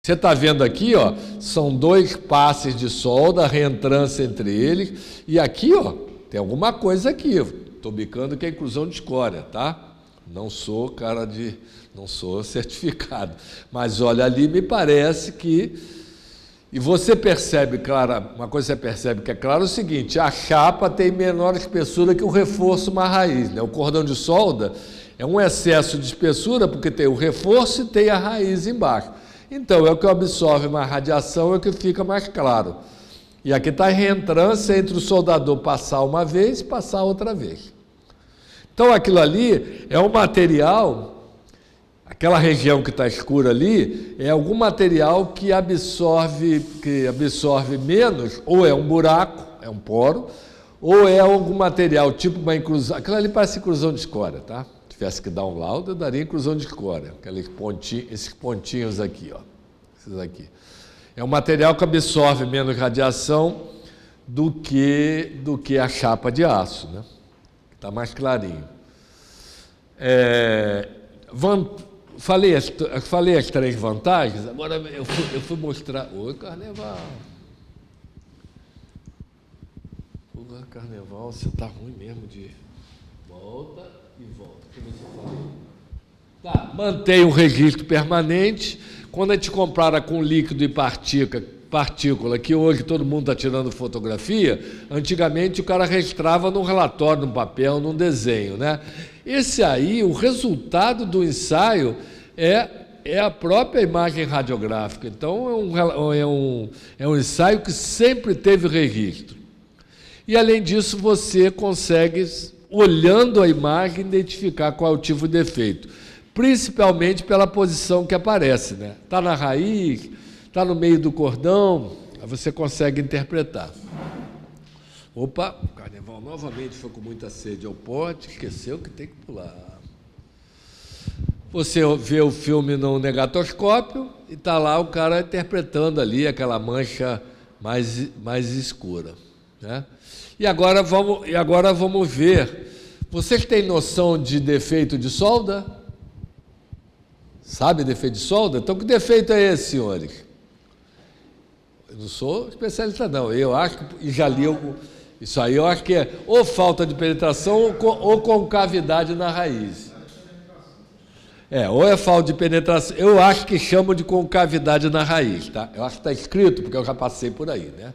Você está vendo aqui, ó, são 2 passes de solda, a reentrância entre eles, e aqui, ó, tem alguma coisa aqui. Estou bicando que é inclusão de escória, tá? Não sou não sou certificado, mas olha ali, me parece que... E você percebe, claro, uma coisa que você percebe que é claro é o seguinte: a chapa tem menor espessura que o reforço mais raiz, né? O cordão de solda é um excesso de espessura porque tem o reforço e tem a raiz embaixo. Então, é o que absorve mais radiação, é o que fica mais claro. E aqui está a reentrância entre o soldador passar uma vez e passar outra vez. Então, aquilo ali é um material... Aquela região que está escura ali é algum material que absorve menos, ou é um buraco, é um poro, ou é algum material, tipo uma inclusão. Aquilo ali parece inclusão de escória, tá? Se tivesse que dar um laudo, eu daria inclusão de escória. Esses pontinhos aqui, ó. Esses aqui. É um material que absorve menos radiação do que a chapa de aço, né? Está mais clarinho. Falei as 3 vantagens, agora eu fui mostrar... Oi, Carneval. Porra, Carneval, você tá ruim mesmo de... Volta e volta. Como você falou? Tá, mantém o registro permanente. Quando a gente compara com líquido e partícula, que hoje todo mundo está tirando fotografia, antigamente o cara registrava num relatório, num papel, num desenho, né? Esse aí, o resultado do ensaio é a própria imagem radiográfica. Então, é um ensaio que sempre teve registro. E, além disso, você consegue, olhando a imagem, identificar qual é o tipo de defeito, principalmente pela posição que aparece, né? Está na raiz, está no meio do cordão, aí você consegue interpretar. Opa, o Carneval novamente foi com muita sede ao pote, esqueceu que tem que pular. Você vê o filme no negatoscópio e está lá o cara interpretando ali aquela mancha mais escura, né? E agora vamos ver. Vocês têm noção de defeito de solda? Sabe defeito de solda? Então, que defeito é esse, senhores? Eu não sou especialista, não. Eu acho que, e já li isso aí, eu acho que é ou falta de penetração ou concavidade na raiz. Ou é falta de penetração. Eu acho que chamam de concavidade na raiz, tá? Eu acho que está escrito, porque eu já passei por aí, né?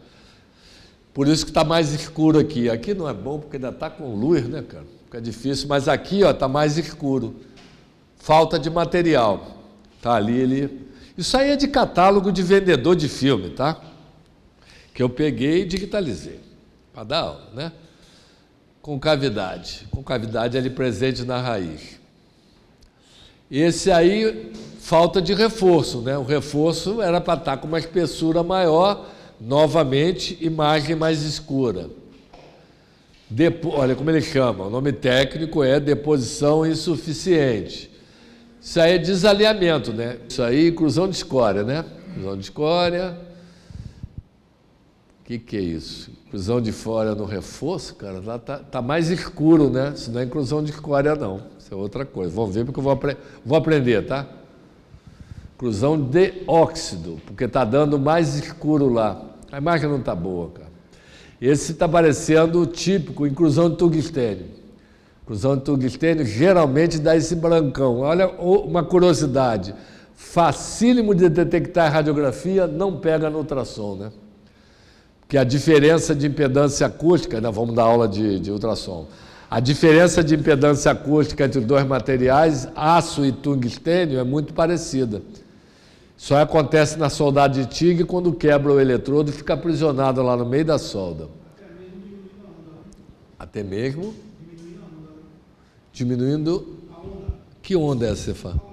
Por isso que está mais escuro aqui. Aqui não é bom, porque ainda está com luz, né, cara? Fica difícil, mas aqui, ó, está mais escuro. Falta de material. Tá ali. Isso aí é de catálogo de vendedor de filme, tá? Que eu peguei e digitalizei. Para dar aula, né? Concavidade. Concavidade ali presente na raiz. Esse aí, falta de reforço, né? O reforço era para estar com uma espessura maior, novamente, imagem mais escura. Olha como ele chama, o nome técnico é deposição insuficiente. Isso aí é desalinhamento, né? Isso aí, inclusão de escória, né? Inclusão de escória. O que é isso? Inclusão de escória no reforço, cara, lá tá mais escuro, né? Isso não é inclusão de escória, não. Isso é outra coisa. Vamos ver porque eu vou aprender, tá? Inclusão de óxido, porque está dando mais escuro lá. A imagem não está boa, cara. Esse está parecendo o típico, inclusão de tungstênio. Inclusão de tungstênio geralmente dá esse brancão. Olha uma curiosidade. Facílimo de detectar a radiografia, não pega no ultrassom, né? Porque a diferença de impedância acústica, nós vamos dar aula de ultrassom, a diferença de impedância acústica entre os 2 materiais, aço e tungstênio, é muito parecida. Só acontece na soldada de TIG quando quebra o eletrodo e fica aprisionado lá no meio da solda. Até mesmo diminuindo a onda. Que onda é essa, você fala?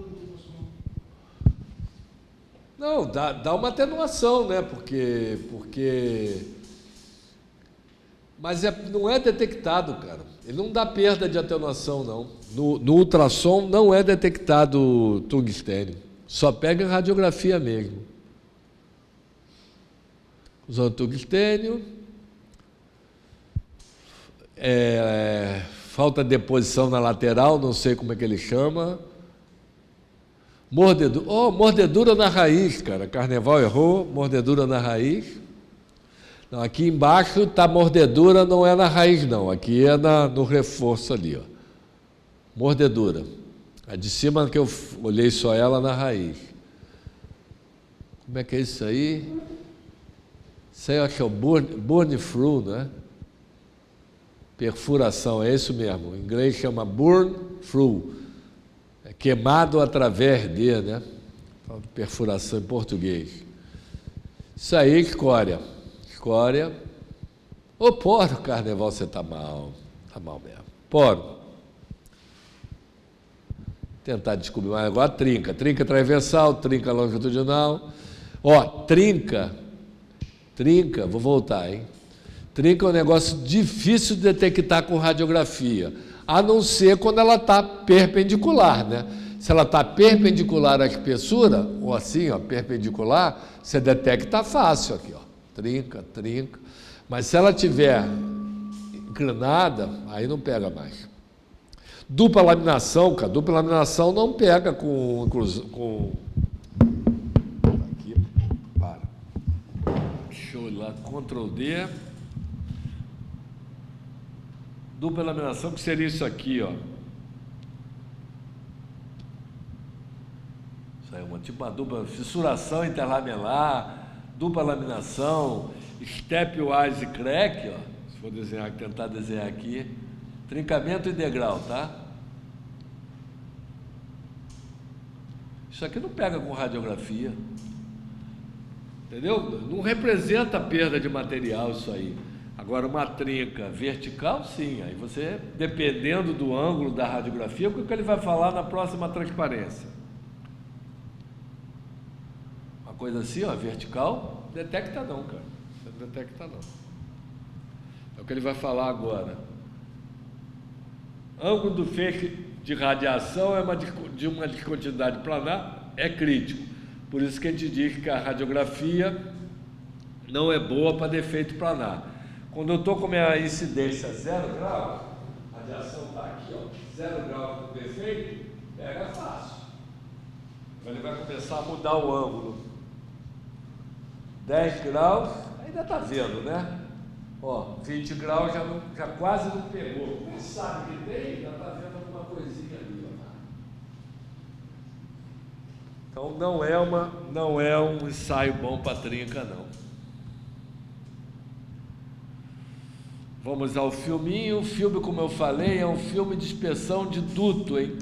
Não, dá uma atenuação, né? Porque... Mas não é detectado, cara. Ele não dá perda de atenuação, não. No ultrassom não é detectado tungstênio. Só pega radiografia mesmo. Usando tungstênio. Falta de deposição na lateral, não sei como é que ele chama. Mordedura. Oh, mordedura na raiz, cara. Carneval errou, mordedura na raiz. Não, aqui embaixo está mordedura, não é na raiz, não. Aqui é no reforço ali, ó. Mordedura. A de cima que eu olhei só ela na raiz. Como é que é isso aí? Isso aí eu acho que é o burn through, né? Perfuração, é isso mesmo. Em inglês chama burn through. É queimado através de, né? Perfuração em português. Isso aí, escória. Escória. Ô, poro, Carneval, você está mal. Está mal mesmo. Poro. Tentar descobrir mais. Agora trinca. Trinca transversal, trinca longitudinal. Ó, trinca. Trinca, vou voltar, hein? Trinca é um negócio difícil de detectar com radiografia, a não ser quando ela está perpendicular, né? Se ela está perpendicular à espessura, ou assim, ó, perpendicular, você detecta fácil aqui, ó. Trinca, trinca. Mas se ela estiver inclinada, aí não pega mais. Dupla laminação, cara. Dupla laminação não pega com aqui, para. Deixa eu ir lá, Ctrl D. Dupla laminação, que seria isso aqui, ó. Isso aí é uma dupla fissuração interlamelar, dupla laminação, stepwise crack, ó. Se for desenhar, tentar desenhar aqui, trincamento e degrau, tá? Isso aqui não pega com radiografia, entendeu? Não representa perda de material isso aí. Agora, uma trinca vertical, sim. Aí você, dependendo do ângulo da radiografia, o que ele vai falar na próxima transparência? Uma coisa assim, ó, vertical, detecta não, cara. Você não detecta não. É o que ele vai falar agora. Ângulo do feixe de radiação é de uma descontinuidade planar, é crítico. Por isso que a gente diz que a radiografia não é boa para defeito planar. Quando eu estou com a minha incidência 0 grau, a radiação está aqui, ó, 0 grau com defeito, pega fácil. Então ele vai começar a mudar o ângulo. 10 graus, ainda está vendo, né? Ó, 20 graus já quase não pegou. Quem sabe que tem, já está vendo alguma coisinha ali, ó. Então não é um ensaio bom para trinca, não. Vamos ao filminho. O filme, como eu falei, é um filme de inspeção de duto, hein?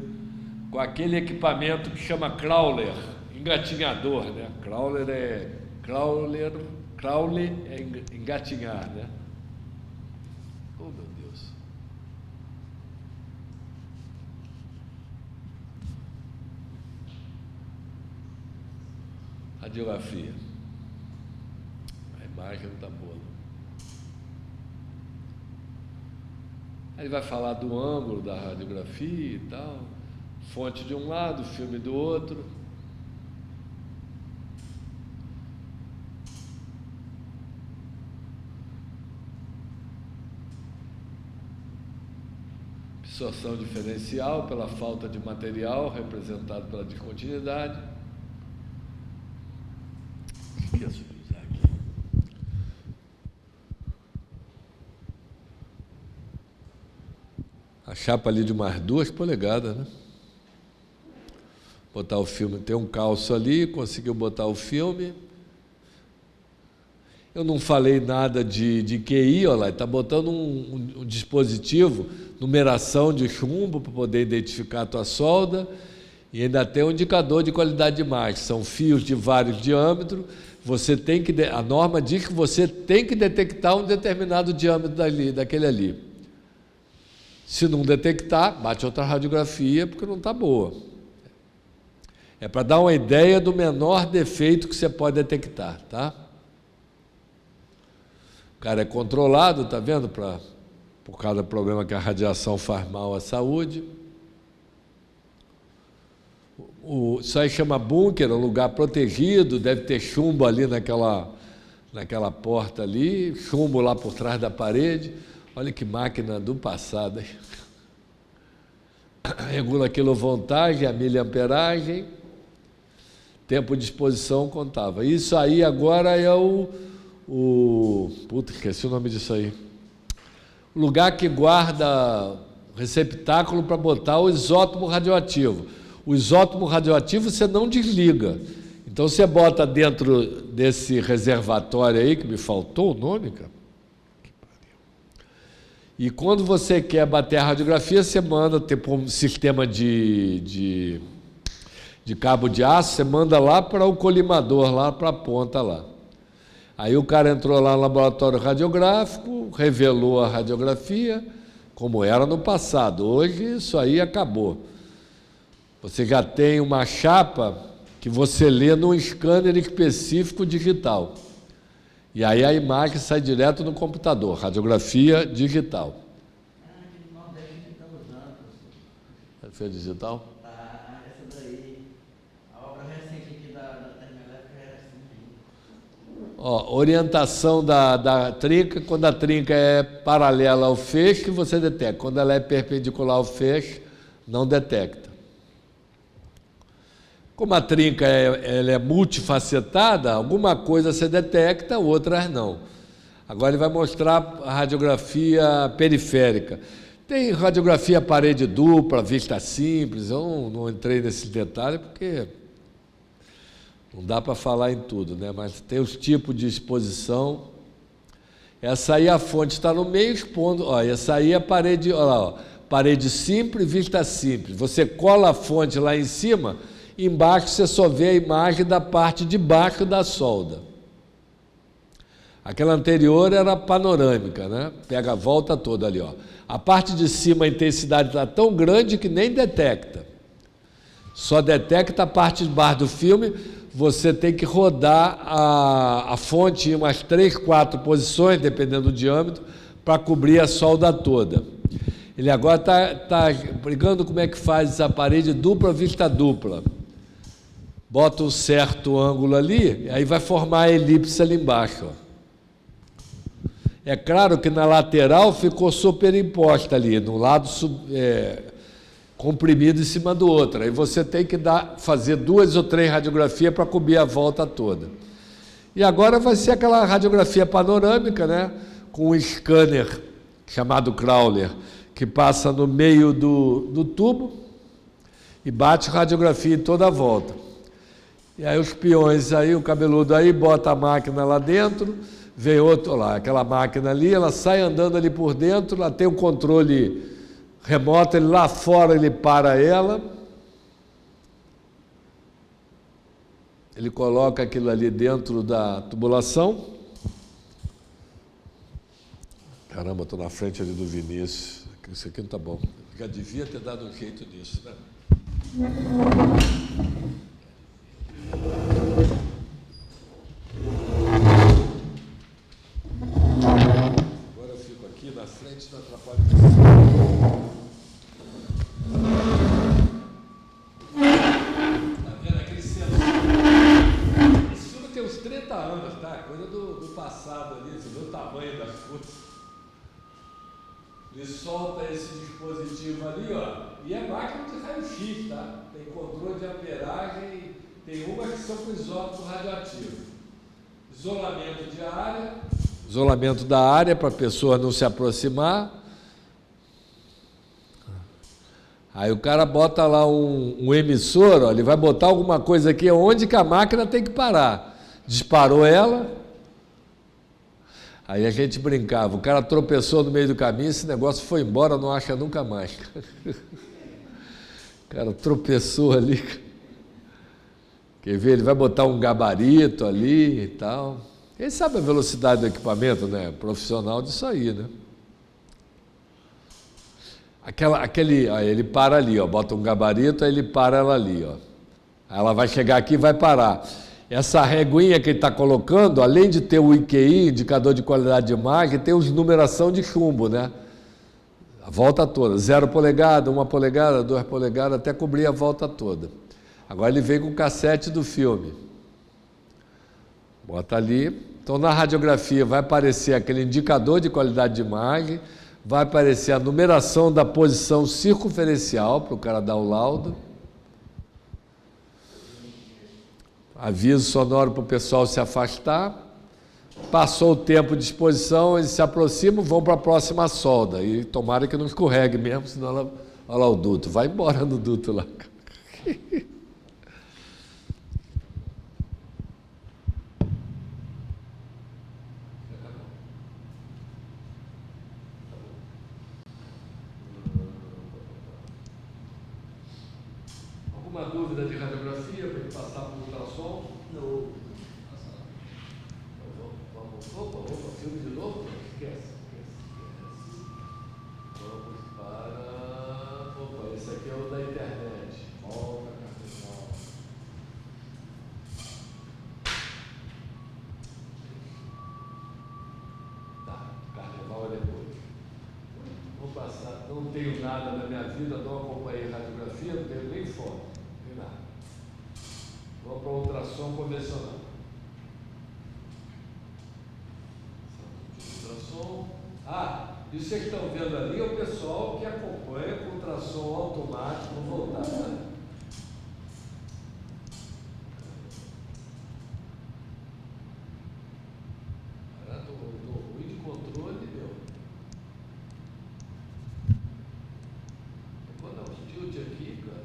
Com aquele equipamento que chama crawler, engatinhador, né? Crawler é engatinhar, né? Oh, meu Deus. Radiografia. A imagem não está boa. Aí ele vai falar do ângulo da radiografia e tal, fonte de um lado, filme do outro. Absorção diferencial pela falta de material, representado pela descontinuidade. Esqueço de usar aqui. A chapa ali de umas 2 polegadas, né? Botar o filme, tem um calço ali, conseguiu botar o filme. Eu não falei nada de QI, olha lá, está botando um dispositivo, numeração de chumbo para poder identificar a tua solda, e ainda tem um indicador de qualidade de imagem. São fios de vários diâmetros. Você tem que, a norma diz que você tem que detectar um determinado diâmetro daquele ali. Se não detectar, bate outra radiografia, porque não está boa. É para dar uma ideia do menor defeito que você pode detectar, tá? O cara é controlado, tá vendo? Por causa do problema que a radiação faz mal à saúde. Isso aí chama bunker, um lugar protegido, deve ter chumbo ali naquela porta ali, chumbo lá por trás da parede. Olha que máquina do passado, hein? Regula a quilovoltagem, a miliamperagem. Tempo de exposição contava. Isso aí agora é puta, esqueci o nome disso aí. O lugar que guarda receptáculo para botar o isótopo radioativo. O isótopo radioativo você não desliga. Então você bota dentro desse reservatório aí, que me faltou o nome, cara. E quando você quer bater a radiografia, você manda, tipo um sistema de cabo de aço, você manda lá para o colimador, lá para a ponta lá. Aí o cara entrou lá no laboratório radiográfico, revelou a radiografia, como era no passado. Hoje isso aí acabou. Você já tem uma chapa que você lê num scanner específico digital. E aí a imagem sai direto no computador, radiografia digital. Aqui no Nordeste a gente está usando. Radiografia digital? Essa daí, a obra recente aqui da termoelétrica era assim ainda. Ó, orientação da trinca, quando a trinca é paralela ao feixe, você detecta. Quando ela é perpendicular ao feixe, não detecta. Como a trinca ela é multifacetada, alguma coisa você detecta, outras não. Agora ele vai mostrar a radiografia periférica. Tem radiografia parede dupla, vista simples, eu não entrei nesse detalhe porque não dá para falar em tudo, né? Mas tem os tipos de exposição. Essa aí a fonte está no meio expondo, ó, essa aí é a parede, olha lá, ó, parede simples, vista simples. Você cola a fonte lá em cima, embaixo você só vê a imagem da parte de baixo da solda. Aquela anterior era panorâmica, né? Pega a volta toda ali, ó. A parte de cima a intensidade está tão grande que nem detecta. Só detecta a parte de baixo do filme. Você tem que rodar a fonte em umas 3, 4 posições, dependendo do diâmetro, para cobrir a solda toda. Ele agora está brigando como é que faz essa parede dupla, vista dupla. Bota um certo ângulo ali, aí vai formar a elipse ali embaixo. Ó. É claro que na lateral ficou superimposta ali, no lado comprimido em cima do outro. Aí você tem que fazer 2 ou 3 radiografias para cobrir a volta toda. E agora vai ser aquela radiografia panorâmica, né, com um scanner chamado crawler, que passa no meio do tubo e bate radiografia em toda a volta. E aí os peões, aí o cabeludo aí bota a máquina lá dentro, vem outro lá, aquela máquina ali, ela sai andando ali por dentro, ela tem um controle remoto, ele lá fora ele para ela, ele coloca aquilo ali dentro da tubulação. Caramba, estou na frente ali do Vinícius, isso aqui não está bom, já devia ter dado um jeito nisso, né? Agora eu fico aqui na frente, não atrapalha você. Tá vendo aquele sensor? Esse filme tem uns 30 anos, tá? Coisa do passado ali, você vê o tamanho das coisas. Ele solta esse dispositivo ali, ó, e é máquina de raio-x, tá? Tem controle de amperagem, tem umas que são com isótopo radioativo. Isolamento de área. Isolamento da área para a pessoa não se aproximar. Aí o cara bota lá um emissor, ó, ele vai botar alguma coisa aqui onde que a máquina tem que parar. Disparou ela. Aí a gente brincava, o cara tropeçou no meio do caminho, esse negócio foi embora, não acha nunca mais. O cara tropeçou ali. Quer ver? Ele vai botar um gabarito ali e tal. Ele sabe a velocidade do equipamento, né? Profissional disso aí, né? Aí ele para ali, ó, bota um gabarito, aí ele para ela ali, ó. Aí ela vai chegar aqui e vai parar. Essa reguinha que ele está colocando, além de ter o IQI, indicador de qualidade de imagem, tem os numeração de chumbo, né? A volta toda, 0 polegada, 1 polegada, 2 polegadas, até cobrir a volta toda. Agora ele vem com o cassete do filme. Bota ali. Então na radiografia vai aparecer aquele indicador de qualidade de imagem, vai aparecer a numeração da posição circunferencial para o cara dar o laudo. Aviso sonoro para o pessoal se afastar. Passou o tempo de exposição, eles se aproximam, vão para a próxima solda. E tomara que não escorregue mesmo, senão ela... Olha lá o duto, vai embora no duto lá. Alguma dúvida de radiografia para ele passar por ultrassom? Não. Opa, filme de novo? Esquece. Vamos para... Opa, esse aqui é o da internet. Volta, carnaval. Tá, carnaval é depois. Vou passar, não tenho nada na minha vida, não acompanhei radiografia, não tenho nem foto, não tenho nada. Vamos para o ultrassom convencional. E vocês estão vendo ali é o pessoal que acompanha com ultrassom automático voltado. Né? Estou ruim de controle, meu. Vou dar um tilt aqui, cara.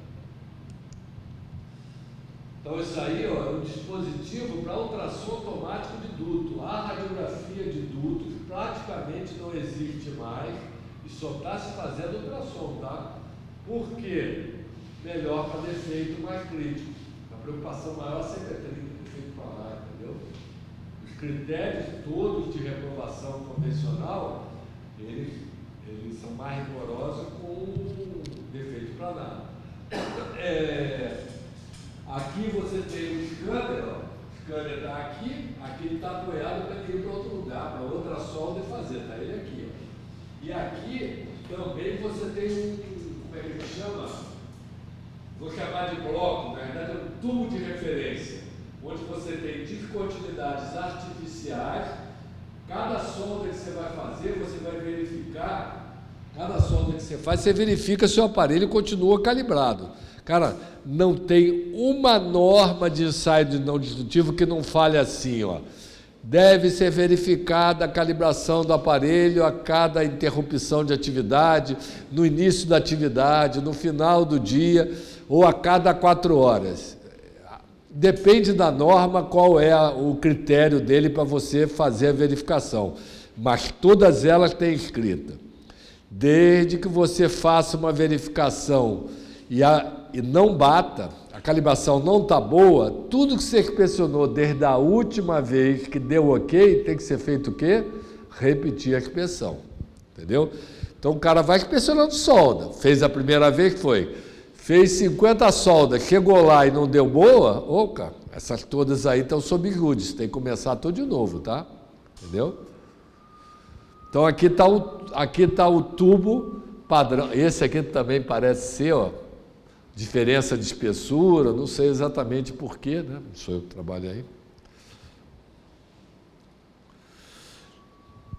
Então isso aí ó, é um dispositivo para ultrassom automático de duto. A radiografia de dutos praticamente não existe mais e só está se fazendo ultrassom, tá? Por quê? Melhor para defeito mais crítico. A preocupação maior sempre é ter defeito planar, entendeu? Os critérios todos de reprovação convencional, eles são mais rigorosos com defeito planar. Aqui você tem o scanner, ó. O scanner está aqui ele está apoiado para ele ir para outro lugar, para outra solda e fazer, está ele aqui, ó. E aqui também você tem como é que ele chama? Vou chamar de bloco, na verdade é um tubo de referência, onde você tem descontinuidades artificiais. Cada solda que você vai fazer, você vai verificar, cada solda que você faz, você verifica se o aparelho continua calibrado. Cara, não tem uma norma de ensaio não destrutivo que não fale assim, ó. Deve ser verificada a calibração do aparelho a cada interrupção de atividade, no início da atividade, no final do dia ou a cada 4 horas. Depende da norma qual é o critério dele para você fazer a verificação, mas todas elas têm escrita. Desde que você faça uma verificação e não bata, a calibração não está boa, tudo que você inspecionou desde a última vez que deu ok, tem que ser feito o quê? Repetir a inspeção, entendeu? Então o cara vai inspecionando solda, fez a primeira vez que foi, fez 50 soldas, chegou lá e não deu boa, cara, essas todas aí estão sob judice, tem que começar tudo de novo, tá? Entendeu? Então aqui está o tubo padrão, esse aqui também parece ser, ó, diferença de espessura, não sei exatamente porquê, né? Não sou eu que trabalho aí.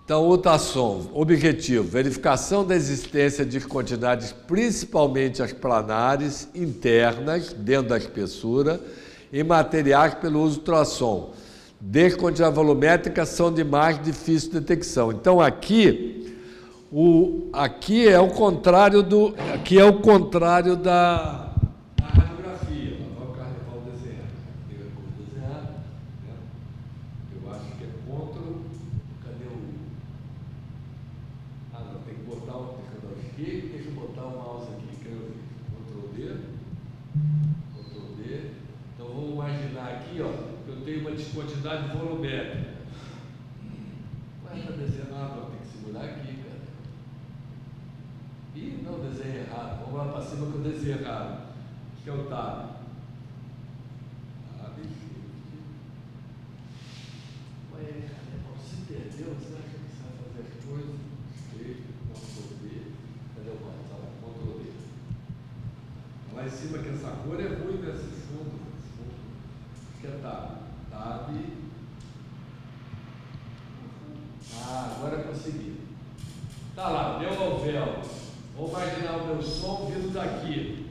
Então, ultrassom, objetivo, verificação da existência de quantidades, principalmente as planares, internas, dentro da espessura, em materiais pelo uso do ultrassom. Desquantidades volumétricas são de mais difícil detecção. Então, aqui é o contrário da radiografia. Olha o carnaval desenhado. Tem a cor desenhada, né? Eu acho que é CTRL. Cadê o? Não, tem que botar o teclado aqui. Deixa eu botar o mouse aqui, quero ver. Ctrl D. Então vamos imaginar aqui, ó, que eu tenho uma desquantidade volumétrica. Mas está desenhado, tem que segurar aqui, cara. Ih, não, desenho errado. Vamos lá para cima que eu desenho errado. Que é o tab. Ué, se perdeu, você acha que você vai fazer as coisas? Ctrl D. Cadê o mouse? Olha lá, Ctrl D. Lá em cima que essa cor é ruim nesse fundo. Que é tab. Tab. Agora é consegui. Tá lá, deu ao véu. Vou imaginar o meu som vindo daqui.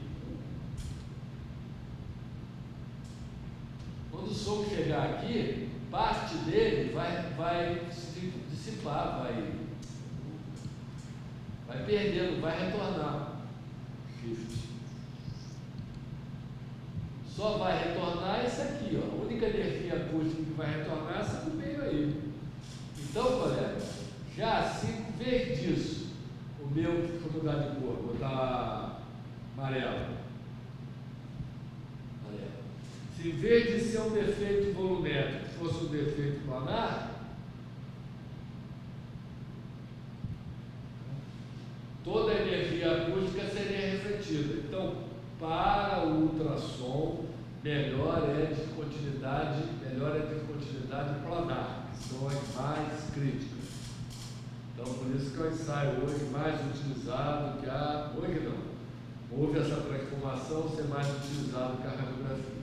Quando o som chegar aqui, parte dele vai se dissipar, vai perdendo, vai retornar. Só vai retornar esse aqui, ó. A única energia acústica que vai retornar é essa do meio aí. Então, colega, já assim, em vez disso, o meu, deixa eu mudar de cor, vou botar amarelo. Se em vez de ser um defeito volumétrico fosse um defeito planar, toda a energia acústica seria refletida. Então, para o ultrassom, melhor é a descontinuidade planar, que são as mais críticas. Então, por isso que é o ensaio hoje mais utilizado que a... Hoje não. Houve essa transformação ser mais utilizado que a radiografia.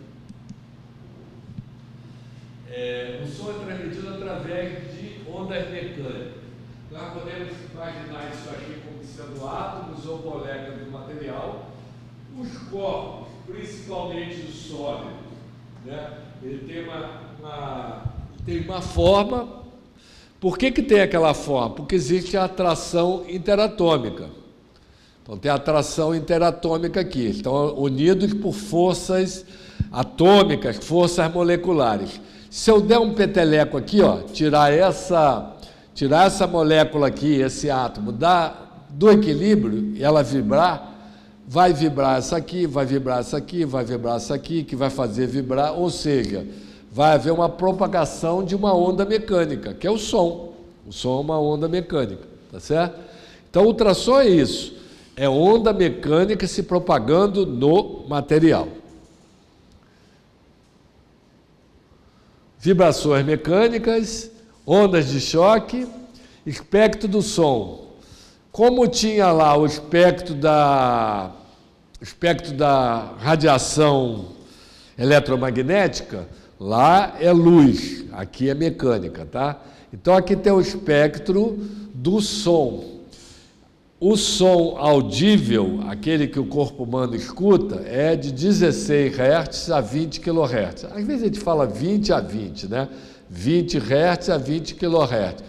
O som é transmitido através de ondas mecânicas. Nós podemos imaginar isso aqui como sendo átomos ou moléculas do material. Os corpos, principalmente o sólido, né? Ele tem uma forma. Por que tem aquela forma? Porque existe a atração interatômica. Então tem a atração interatômica aqui. Estão unidos por forças atômicas, forças moleculares. Se eu der um peteleco aqui, ó, tirar essa molécula aqui, esse átomo, do equilíbrio, e ela vibrar, vai vibrar essa aqui, vai vibrar essa aqui, vai vibrar essa aqui, que vai fazer vibrar, ou seja, vai haver uma propagação de uma onda mecânica, que é o som. O som é uma onda mecânica, tá certo? Então, o ultrassom é isso, é onda mecânica se propagando no material. Vibrações mecânicas, ondas de choque, espectro do som. Como tinha lá o espectro da radiação eletromagnética, lá é luz, aqui é mecânica, tá? Então aqui tem o espectro do som. O som audível, aquele que o corpo humano escuta, é de 16 Hz a 20 kHz. Às vezes a gente fala 20 a 20, né? 20 Hz a 20 kHz,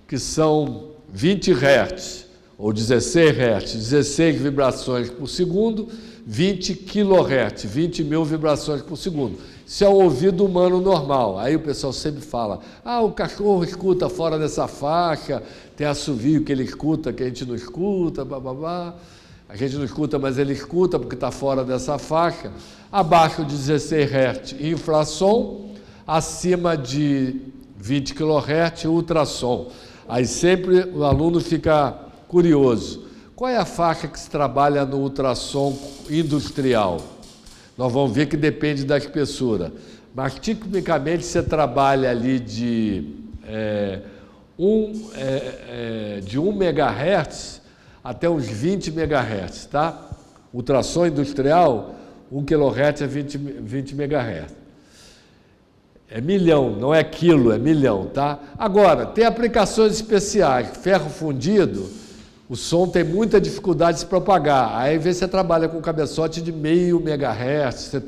que são 20 Hz ou 16 Hz, 16 vibrações por segundo, 20 kHz, 20 mil vibrações por segundo. Isso é o ouvido humano normal. Aí o pessoal sempre fala, o cachorro escuta fora dessa faixa, tem assovio que ele escuta, que a gente não escuta, bababá. A gente não escuta, mas ele escuta porque está fora dessa faixa. Abaixo de 16 Hz, infrassom, acima de 20 kHz, ultrassom. Aí sempre o aluno fica curioso. Qual é a faixa que se trabalha no ultrassom industrial? Nós vamos ver que depende da espessura. Mas, tipicamente, você trabalha ali de 1 MHz até uns 20 MHz, tá? Ultrassom industrial, 1 kHz é 20 MHz. É milhão, não é quilo, é milhão, tá? Agora, tem aplicações especiais. Ferro fundido, o som tem muita dificuldade de se propagar. Aí, às vezes, você trabalha com cabeçote de meio megahertz. Você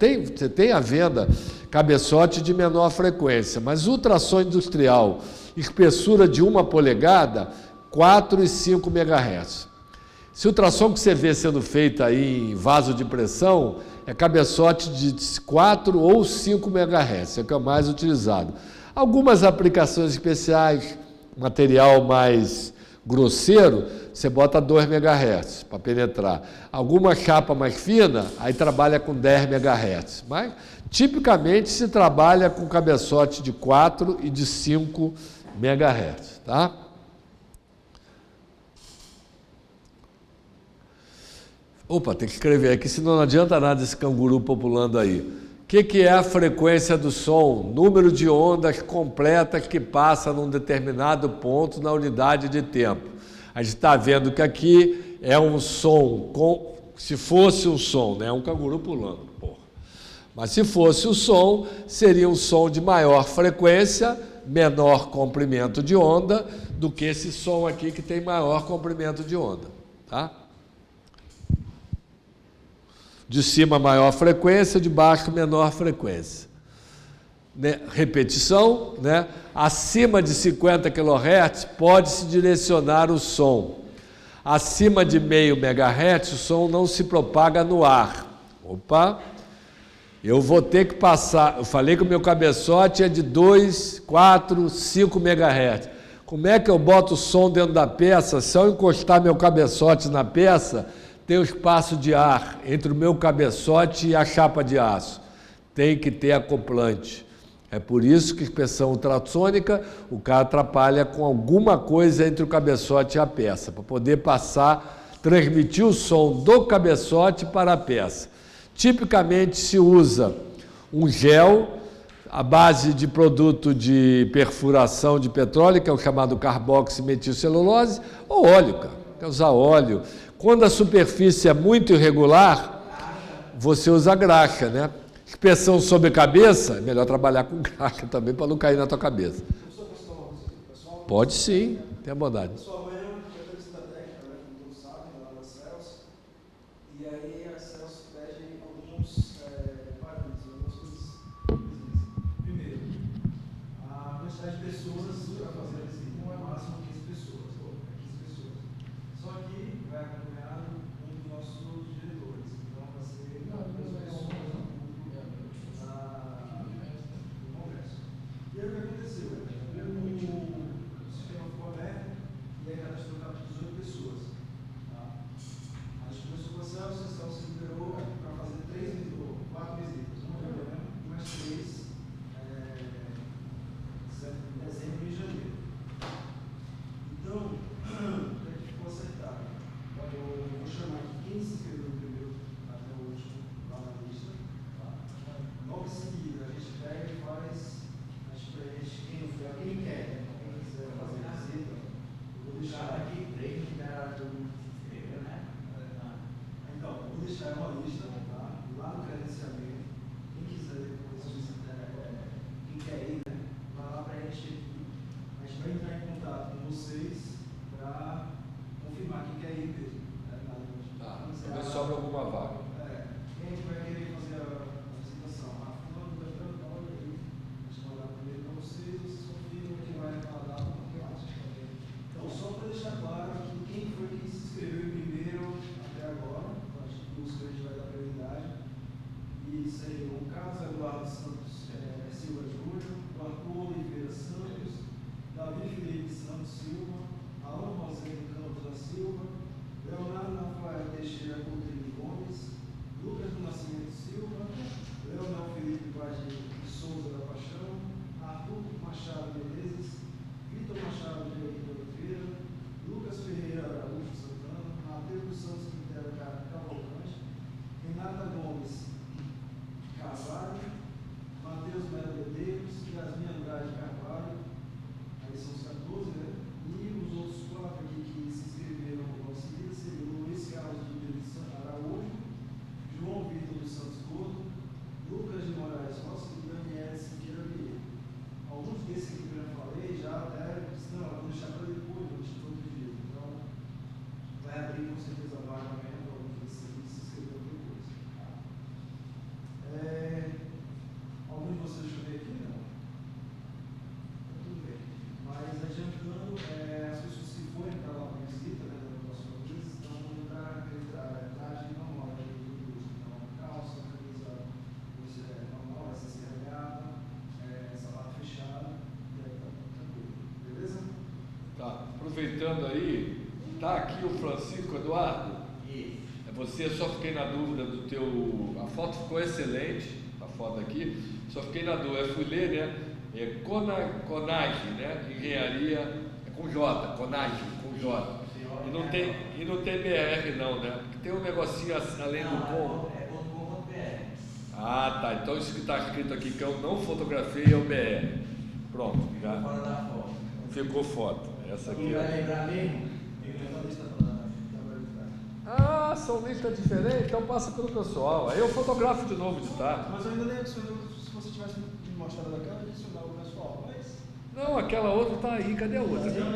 tem à venda cabeçote de menor frequência. Mas ultrassom industrial, espessura de 1 polegada, 4 e 5 megahertz. Se o ultrassom que você vê sendo feito aí em vaso de pressão é cabeçote de 4 ou 5 megahertz, é o que é mais utilizado. Algumas aplicações especiais, material mais grosseiro, você bota 2 MHz para penetrar. Alguma chapa mais fina, aí trabalha com 10 MHz. Mas, tipicamente, se trabalha com cabeçote de 4 e de 5 MHz. Tá? Opa, tem que escrever aqui, senão não adianta nada esse canguru populando aí. O que é a frequência do som? Número de ondas completas que passa num determinado ponto na unidade de tempo. A gente está vendo que aqui é um som, se fosse um som, né? É um canguru pulando, porra. Mas se fosse o som, seria um som de maior frequência, menor comprimento de onda, do que esse som aqui que tem maior comprimento de onda, tá? De cima, maior frequência, de baixo, menor frequência. né, repetição, né? Acima de 50 kHz pode-se direcionar o som. Acima de meio MHz o som não se propaga no ar. Opa! Eu vou ter que passar, eu falei que o meu cabeçote é de 2, 4, 5 MHz. Como é que eu boto o som dentro da peça? Se eu encostar meu cabeçote na peça, tem um espaço de ar entre o meu cabeçote e a chapa de aço. Tem que ter acoplante. É por isso que a inspeção ultrassônica, o cara atrapalha com alguma coisa entre o cabeçote e a peça, para poder passar, transmitir o som do cabeçote para a peça. Tipicamente se usa um gel à base de produto de perfuração de petróleo, que é o chamado carboximetilcelulose, ou óleo, cara. Quer usar óleo. Quando a superfície é muito irregular, você usa graxa, né? Inspeção sobre cabeça, é melhor trabalhar com graxa também para não cair na tua cabeça. Pode sim, tenha bondade. Sobra alguma vaga. Quem vai querer fazer a apresentação? A fulano da prova, deixa eu mandar primeiro para vocês confirmam quem vai falar no matemática também. Então, só para deixar claro aqui quem foi que se inscreveu primeiro até agora, acho que os que a gente vai dar prioridade. E seriam o Carlos Eduardo Santos Silva Júnior, o Arthur Oliveira Santos, Davi Felipe Santos Silva, Alan Rosendo Campos da Silva, Leonardo Rafael Teixeira Rodrigues Gomes, Lucas do Nascimento Silva, Leonel Felipe Vaz de Souza da Paixão, Arthur Machado Menezes, Vitor Machado de Oliveira, Lucas Ferreira Araújo Santana, Matheus Santos Quintero Cavalcante, Renata Gomes Carvalho, Matheus Melo Medeiros, Yasmin Andrade Carvalho, aí são os 14, né? E os outros 4 aqui que se inscreveram no nosso vídeo seriam o Luiz Carlos de Medeiros Araújo, João Vitor dos Santos Gordo, Lucas de Moraes Rossi e Daniel Siqueira Vieira. Alguns desses que eu já falei já até disse, não, vou deixar para depois, vou deixar para outro dia. Então, vai abrir com certeza a vaga mesmo, alguns desses que se inscreveram depois. Algum de vocês deixa eu ver aqui? Não. Tudo bem. Mas adiantando, as pessoas que forem para lá para a visita, né, da próxima vez, estão indo para a traje normal, né, do curso. Então, calça, camisa normal, essa regata, sapato fechado, e aí tá tranquilo. Beleza? Tá, aproveitando aí, tá aqui o Francisco Eduardo? Isso. É você, só fiquei na dúvida do teu... A foto ficou excelente, a foto aqui, só fiquei na dúvida, eu fui ler, né? É Conage, né? Engenharia, é com J, Conage, com J. E não tem BR não, né? Porque tem um negocinho além do ponto. É .com.br. Ah, tá. Então isso que está escrito aqui, que eu não fotografei, é o BR. Pronto, já Fora da foto. ficou foto. Essa aqui, Vai ó. lembrar mesmo? Ah, são listas diferentes, então passa pelo pessoal. Aí eu fotografo de novo de tarde. Mas eu ainda nem adicionei, se você tivesse me mostrado aquela, eu adicionar o pessoal, mas... Não, aquela outra tá aí, cadê a outra? Adicionou?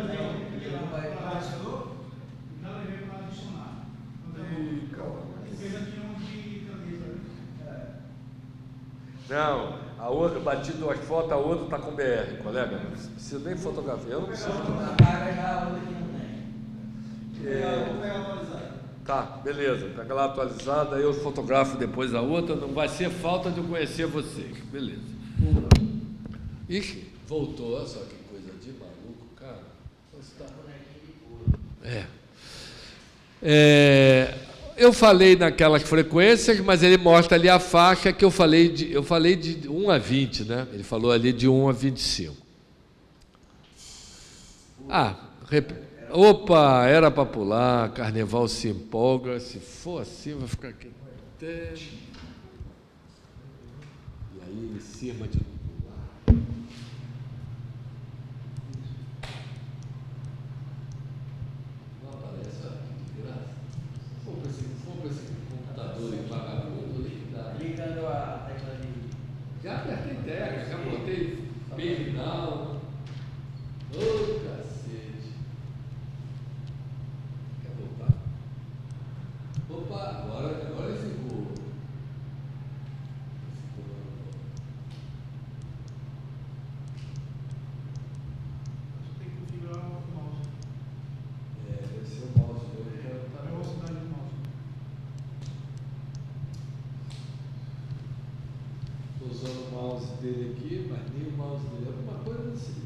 Não levei para adicionar. Ih, calma. Fez aqui um de camisa. Não, A outra, bati 2 fotos, a outra está com BR, colega. Não precisa nem fotografia, eu não preciso. Apaga já a outra que não tem. Vou pegar atualizado. Tá, beleza. Pega lá atualizada, eu fotografo depois a outra. Não vai ser falta de eu conhecer vocês. Beleza. Ixi, voltou. Olha só que coisa de maluco, cara. Eu falei naquelas frequências, mas ele mostra ali a faixa que eu falei de 1 a 20, né? Ele falou ali de 1 a 25. Opa, era para pular, Carnaval se empolga, se for assim vai ficar aqui até... E aí em cima de... Não aparece, olha que graça. Se for para esse computador e vagabundo ali, dá. Ligando a tecla de... Já apertei tecla, já botei final. Ô, cacete. Quer voltar? Opa, agora ele ficou. Tem que configurar o mouse. Deve ser o mouse dele. A velocidade do mouse. Estou usando o mouse dele aqui, mas nem o mouse dele. Alguma coisa assim.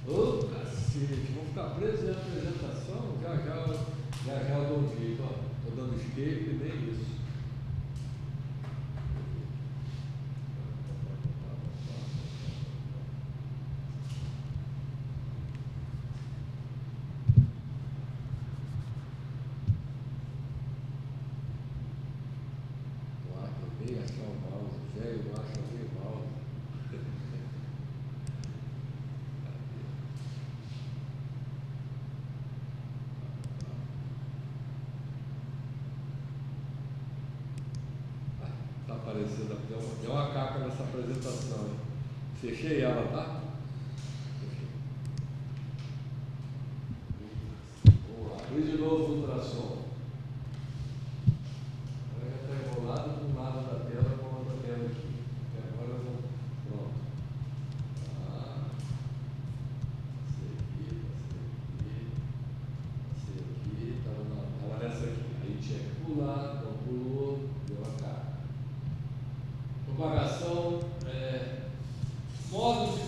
Ô, cacete, vou ficar preso na apresentação? Já eu dou um jeito, ó. Estou dando escape e nem isso. Tentei achar o mouse, velho, não acho o mouse. Está aparecendo, deu uma caca nessa apresentação. Fechei ela, tá? Fechei. Vamos lá, abrir de novo o ultrassom. Agora já está enrolado de um lado da tela com a outra tela aqui. E agora eu vou. Pronto. Esse aqui, estava nessa aqui. Aí tinha que pular, não pulou, deu a cara. Propagação, modos de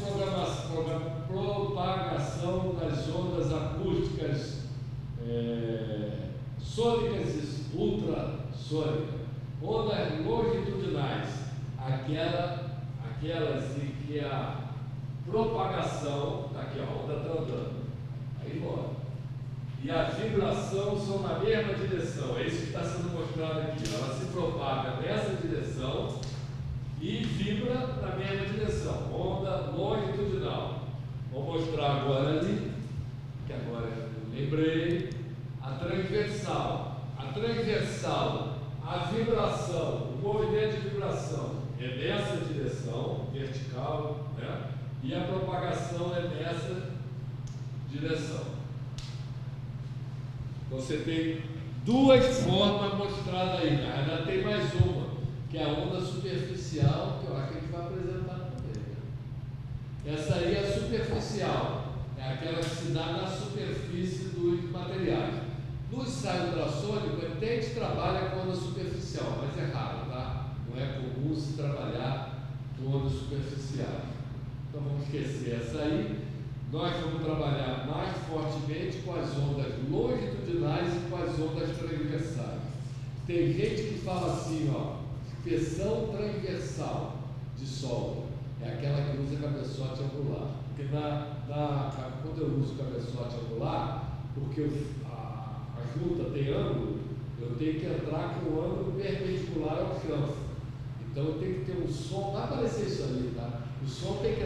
propagação das ondas acústicas sônicas e ultrassônicas, ondas longitudinais, aquelas em que a propagação, tá aqui, ó, a onda está andando, aí embora, e a vibração são na mesma direção, é isso que está sendo mostrado aqui, ela se propaga nessa direção e vibra na mesma direção, onda longitudinal. Vou mostrar agora ali, que agora eu lembrei, a transversal. A transversal, a vibração, o movimento de vibração é nessa direção, vertical, né? E a propagação é nessa direção. Você tem duas formas mostradas aí, mas ainda tem mais uma, que é a onda superficial, que eu acho que a gente vai apresentar também. Essa aí é a superficial, é aquela que se dá na superfície dos materiais. No ensaio ultrassônico, até a gente trabalha com onda superficial, mas é raro, tá? Não é comum se trabalhar com onda superficial. Então vamos esquecer essa aí. Nós vamos trabalhar mais fortemente com as ondas longitudinais e com as ondas transversais. Tem gente que fala assim, ó, inspeção transversal de solda, é aquela que usa cabeçote angular. Porque quando eu uso cabeçote angular, porque a junta tem ângulo, eu tenho que entrar com o ângulo perpendicular ao chão. Então eu tenho que ter um som, vai aparecer isso ali, tá? O som tem que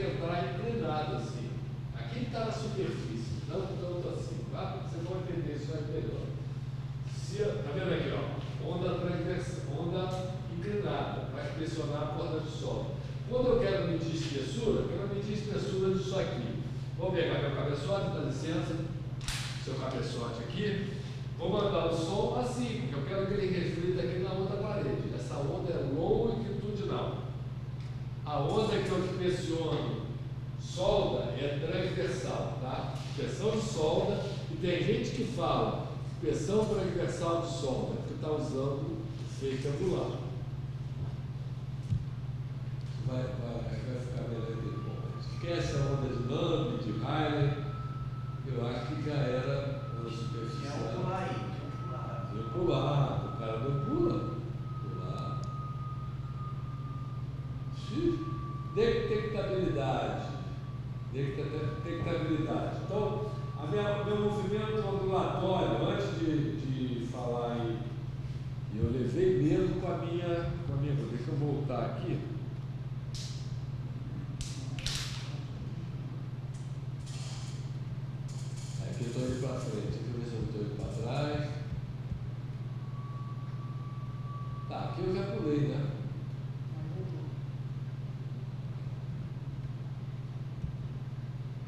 entrar inclinado assim. Aqui está na superfície, não tanto assim, tá? Vocês vão entender isso aí melhor. Está vendo aqui, ó? Onda transversal, onda inclinada, vai pressionar a corda de solda. Quando eu quero medir espessura, eu quero medir espessura disso aqui. Vou pegar meu cabeçote, dá licença, seu cabeçote aqui. Vou mandar o som assim, porque eu quero que ele reflita aqui eu que pressiono solda é transversal, tá? Suspensão de solda, e tem gente que fala suspensão transversal de solda, que está usando feixe angular. Vai ficar melhor depois. Esquece a onda de Lambda, de Rayleigh, eu acho que já era uma superficial. Tinha um pular aí, tinha um pular. Tinha pular, o cara não pula. Pular. Detectabilidade. Detectabilidade. Então, meu movimento ondulatório, antes de falar aí, eu levei mesmo com a minha. Deixa eu voltar aqui. Aqui eu estou indo para frente, deixa eu ver se eu estou indo para trás. Tá, aqui eu já pulei, né?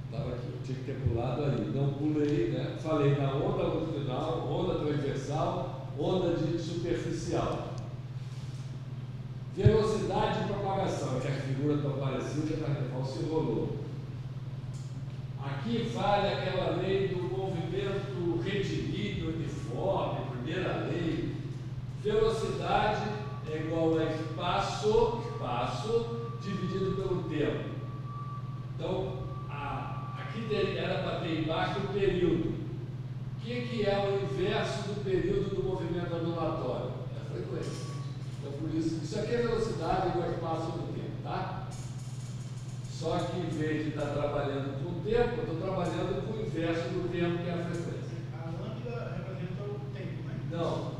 Estava aqui, eu tinha que ter pulado ali. Não pulei, né? Falei na onda longitudinal, onda transversal, onda de superficial. Velocidade de propagação, que as figuras estão parecidas, mas se enrolou. Aqui vale aquela lei do movimento retilíneo uniforme, primeira lei. Velocidade é igual a espaço dividido pelo tempo. Então, aqui era para ter embaixo o período. O que é o inverso do período do movimento ondulatório? É a frequência. Então, por isso aqui é velocidade igual a espaço do tempo, tá? Só que em vez de estar trabalhando com o tempo, eu estou trabalhando com o inverso do tempo, que é a frequência. A lambda representa o tempo, né? Não.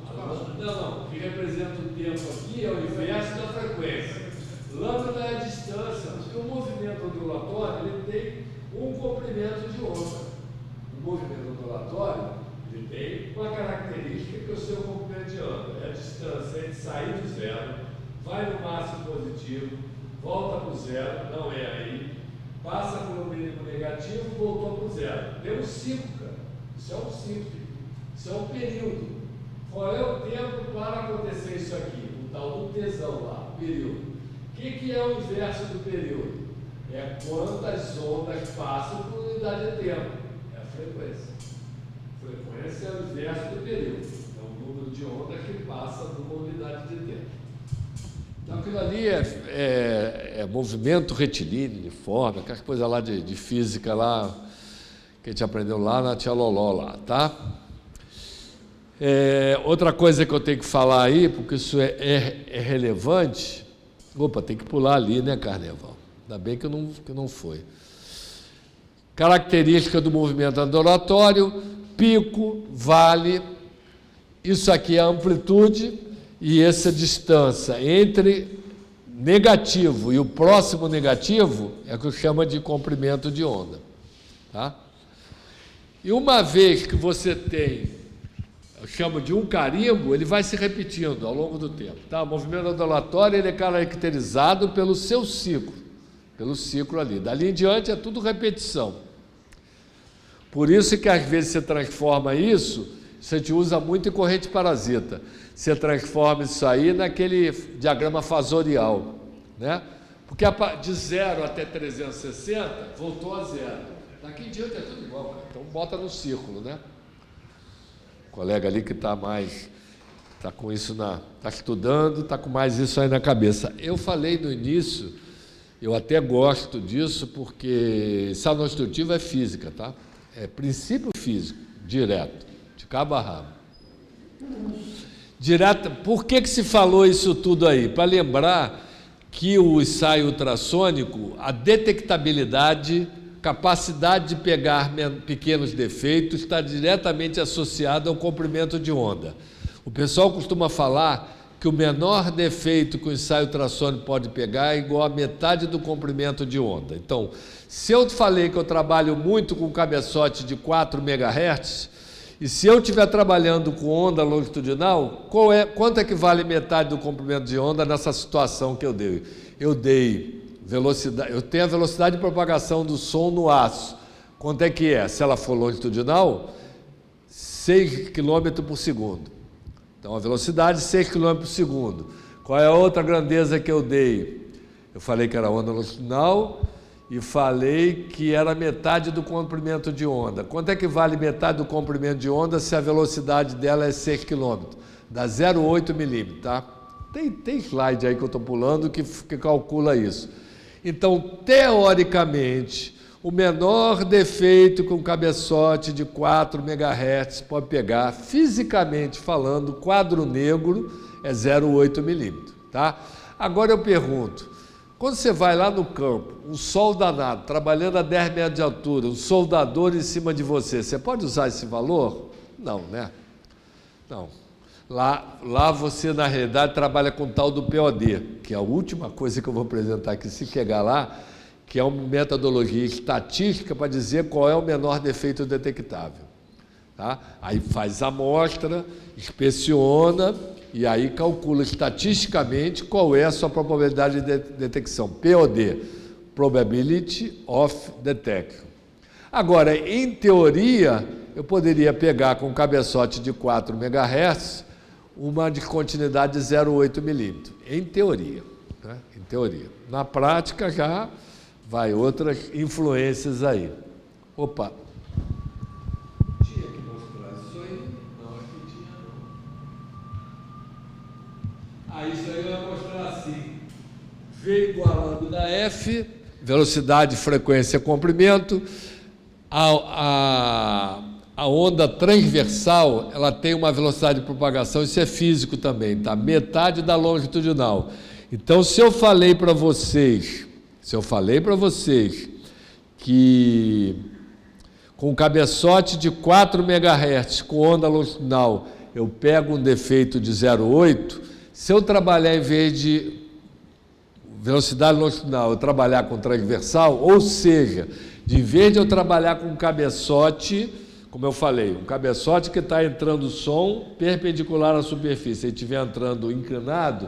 O que representa o tempo aqui é o inverso da frequência. Lambda é a distância, porque o movimento ondulatório ele tem um comprimento de onda. O movimento ondulatório ele tem uma característica que é o seu comprimento de onda. É a distância entre sair do zero, vai no máximo positivo, volta para o zero, não é aí, passa pelo mínimo negativo, voltou para o zero. Tem um ciclo, cara. Isso é um ciclo. Isso é um período. Qual é o tempo para acontecer isso aqui? O tal do tesão lá, o período. O que é o inverso do período? É quantas ondas passam por unidade de tempo. É a frequência. Frequência é o inverso do período. É o número de ondas que passa por uma unidade de tempo. Então, aquilo ali é movimento retilíneo, uniforme, aquela coisa lá de física lá, que a gente aprendeu lá na Tia Loló lá, tá? Outra coisa que eu tenho que falar aí, porque isso é relevante. Opa, tem que pular ali, né, Carneval? Ainda bem que não foi. Característica do movimento ondulatório, pico, vale. Isso aqui é a amplitude e essa distância entre negativo e o próximo negativo é o que eu chamo de comprimento de onda. Tá? E uma vez que você tem, eu chamo de um carimbo, ele vai se repetindo ao longo do tempo. Tá? O movimento ondulatório ele é caracterizado pelo seu ciclo, pelo ciclo ali. Dali em diante é tudo repetição. Por isso que às vezes você transforma isso, a gente usa muito em corrente parasita. Você transforma isso aí naquele diagrama fasorial, né? Porque de 0 até 360 voltou a zero. Daqui em diante é tudo igual, cara. Então bota no círculo, né? O colega ali que está com isso está estudando, está com mais isso aí na cabeça. Eu falei no início, eu até gosto disso, porque estado construtivo é física, tá? É princípio físico, direto, de cabo a rabo. Direto, por que se falou isso tudo aí? Para lembrar que o ensaio ultrassônico, a detectabilidade, capacidade de pegar pequenos defeitos está diretamente associada ao comprimento de onda. O pessoal costuma falar que o menor defeito que o ensaio ultrassônico pode pegar é igual a metade do comprimento de onda. Então, se eu falei que eu trabalho muito com cabeçote de 4 MHz, e se eu estiver trabalhando com onda longitudinal, quanto é que vale metade do comprimento de onda nessa situação que eu dei? Eu dei velocidade, eu tenho a velocidade de propagação do som no aço. Quanto é que é? Se ela for longitudinal, 6 km por segundo. Então, a velocidade 6 km por segundo. Qual é a outra grandeza que eu dei? Eu falei que era onda longitudinal e falei que era metade do comprimento de onda. Quanto é que vale metade do comprimento de onda se a velocidade dela é 6 km? Dá 0,8 milímetros, tá? Tem slide aí que eu estou pulando que calcula isso. Então, teoricamente, o menor defeito que um cabeçote de 4 MHz pode pegar, fisicamente falando, quadro negro é 0,8 milímetros, tá? Agora eu pergunto, quando você vai lá no campo, um sol danado, trabalhando a 10 metros de altura, um soldador em cima de você, você pode usar esse valor? Não, né? Não. Lá você, na realidade, trabalha com o tal do POD, que é a última coisa que eu vou apresentar aqui, se chegar lá, que é uma metodologia estatística para dizer qual é o menor defeito detectável. Tá? Aí faz a amostra, inspeciona e aí calcula estatisticamente qual é a sua probabilidade de detecção. POD, Probability of Detection. Agora, em teoria, eu poderia pegar com um cabeçote de 4 MHz uma descontinuidade de 0,8 milímetros, em teoria, né? Em teoria. Na prática já vai outras influências aí. Opa! Tinha que mostrar isso aí? Não, aqui tinha não. Isso aí eu vou mostrar assim. V igual a lambda F, velocidade, frequência, comprimento. A onda transversal, ela tem uma velocidade de propagação, isso é físico também, tá? Metade da longitudinal. Então, se eu falei para vocês que com um cabeçote de 4 MHz com onda longitudinal, eu pego um defeito de 0,8, se eu trabalhar em vez de velocidade longitudinal, eu trabalhar com transversal, ou seja, em vez de eu trabalhar com um cabeçote, como eu falei, um cabeçote que está entrando som perpendicular à superfície, e estiver entrando inclinado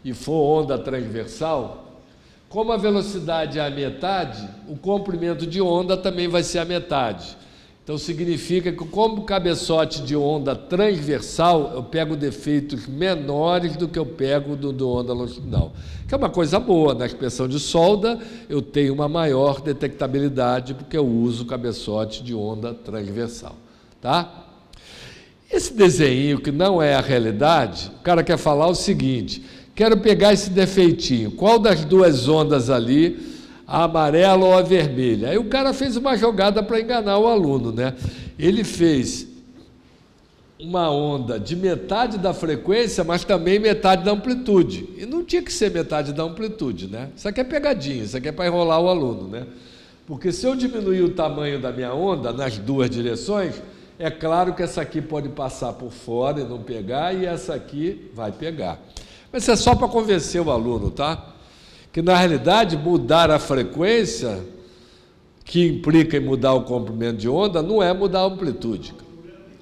e for onda transversal, como a velocidade é a metade, o comprimento de onda também vai ser a metade. Então significa que como cabeçote de onda transversal, eu pego defeitos menores do que eu pego do onda longitudinal. Que é uma coisa boa, na inspeção de solda eu tenho uma maior detectabilidade porque eu uso cabeçote de onda transversal, tá? Esse desenho que não é a realidade, o cara quer falar o seguinte, quero pegar esse defeitinho, qual das duas ondas ali, a amarela ou a vermelha? Aí o cara fez uma jogada para enganar o aluno, né? Ele fez uma onda de metade da frequência, mas também metade da amplitude. E não tinha que ser metade da amplitude, né? Isso aqui é pegadinha, isso aqui é para enrolar o aluno, né? Porque se eu diminuir o tamanho da minha onda nas duas direções, é claro que essa aqui pode passar por fora e não pegar, e essa aqui vai pegar. Mas isso é só para convencer o aluno, tá? Que na realidade mudar a frequência, que implica em mudar o comprimento de onda, não é mudar a amplitude.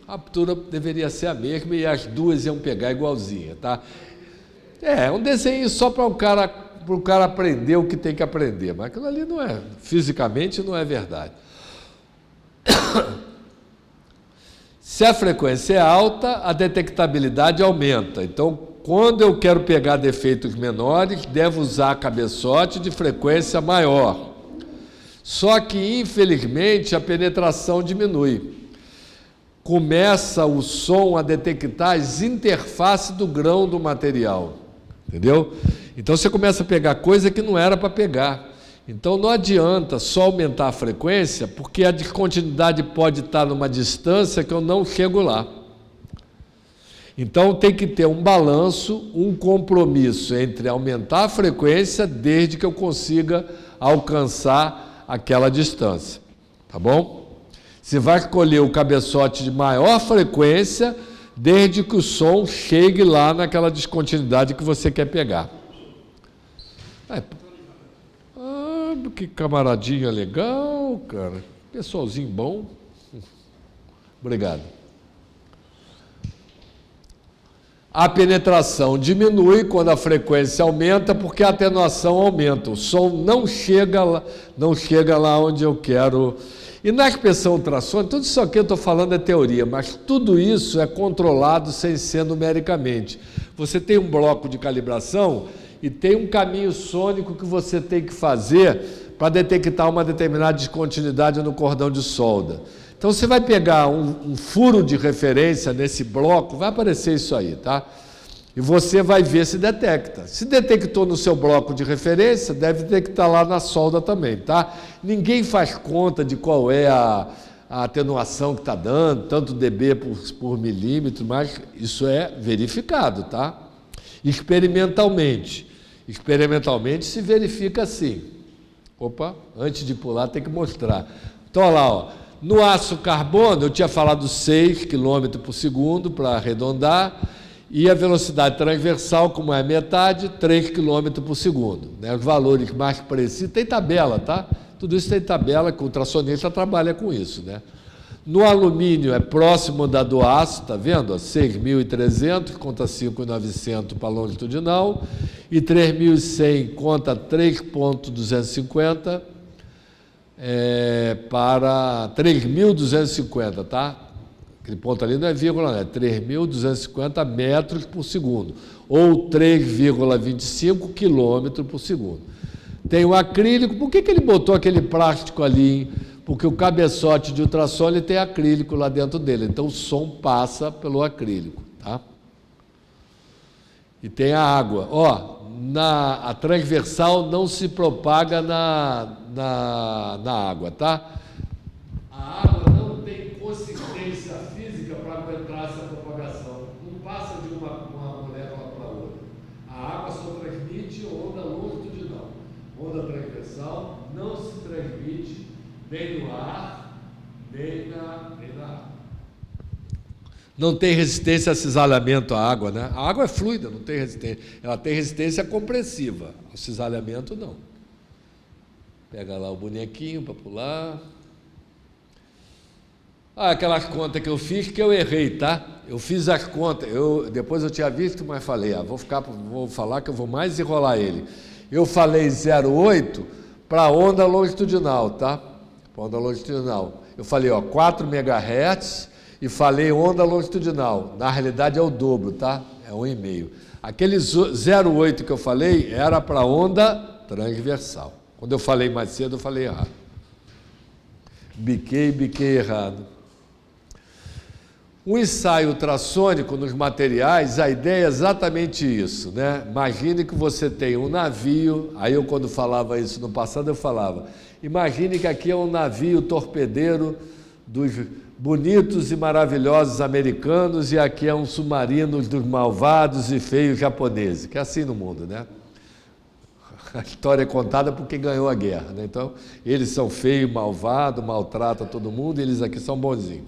A altura deveria ser a mesma e as duas iam pegar igualzinha, tá? É um desenho só para o cara aprender o que tem que aprender, mas aquilo ali não é, fisicamente não é verdade. Se a frequência é alta, a detectabilidade aumenta. Então, quando eu quero pegar defeitos menores, devo usar cabeçote de frequência maior. Só que, infelizmente, a penetração diminui. Começa o som a detectar as interfaces do grão do material. Entendeu? Então, você começa a pegar coisa que não era para pegar. Então, não adianta só aumentar a frequência, porque a descontinuidade pode estar numa distância que eu não chego lá. Então, tem que ter um balanço, um compromisso entre aumentar a frequência desde que eu consiga alcançar aquela distância. Tá bom? Você vai escolher o cabeçote de maior frequência desde que o som chegue lá naquela descontinuidade que você quer pegar. Que camaradinha legal, cara. Pessoalzinho bom. Obrigado. A penetração diminui quando a frequência aumenta, porque a atenuação aumenta. O som não chega lá onde eu quero. E na inspeção ultrassônica, tudo isso aqui eu estou falando é teoria, mas tudo isso é controlado sem ser numericamente. Você tem um bloco de calibração e tem um caminho sônico que você tem que fazer para detectar uma determinada descontinuidade no cordão de solda. Então você vai pegar um furo de referência nesse bloco, vai aparecer isso aí, tá? E você vai ver se detecta. Se detectou no seu bloco de referência, deve detectar lá na solda também, tá? Ninguém faz conta de qual é a atenuação que está dando, tanto dB por milímetro, mas isso é verificado, tá? Experimentalmente. Experimentalmente se verifica assim. Opa, antes de pular tem que mostrar. Então, olha lá, ó. No aço carbono, eu tinha falado 6 km por segundo, para arredondar, e a velocidade transversal, como é a metade, 3 km por segundo. Né? Os valores mais precisos, tem tabela, tá? Tudo isso tem tabela, que o ultrassonista trabalha com isso, né? No alumínio é próximo da do aço, tá vendo? 6.300, conta 5.900 para longitudinal, e 3.100 conta 3.250 para 3.250, tá? Aquele ponto ali não é vírgula, não, é 3.250 metros por segundo, ou 3,25 quilômetros por segundo. Tem o acrílico, por que ele botou aquele plástico ali? Porque o cabeçote de ultrassom ele tem acrílico lá dentro dele, então o som passa pelo acrílico, tá? E tem a água. Ó, a transversal não se propaga na água, tá? A água não tem consistência física para aguentar essa propagação. Não passa de uma molécula para outra. A água só transmite onda longitudinal. Onda transversal não se transmite nem no ar, nem na água. Não tem resistência a cisalhamento à água, né? A água é fluida, não tem resistência. Ela tem resistência compressiva. O cisalhamento, não. Pega lá o bonequinho para pular. Aquelas contas que eu fiz que eu errei, tá? Eu fiz as contas, depois eu tinha visto, mas falei, vou falar que eu vou mais enrolar ele. Eu falei 0,8 para onda longitudinal, tá? Para onda longitudinal. Eu falei, 4 MHz e falei onda longitudinal. Na realidade é o dobro, tá? É 1,5. Aquele 0,8 que eu falei era para onda transversal. Quando eu falei mais cedo, eu falei errado. Biquei errado. O ensaio ultrassônico nos materiais, a ideia é exatamente isso, né? Imagine que você tem um navio, aí eu quando falava isso no passado eu falava, imagine que aqui é um navio torpedeiro dos bonitos e maravilhosos americanos e aqui é um submarino dos malvados e feios japoneses, que é assim no mundo, né? A história é contada por quem ganhou a guerra, né? Então, eles são feios, malvados, maltratam todo mundo, e eles aqui são bonzinhos.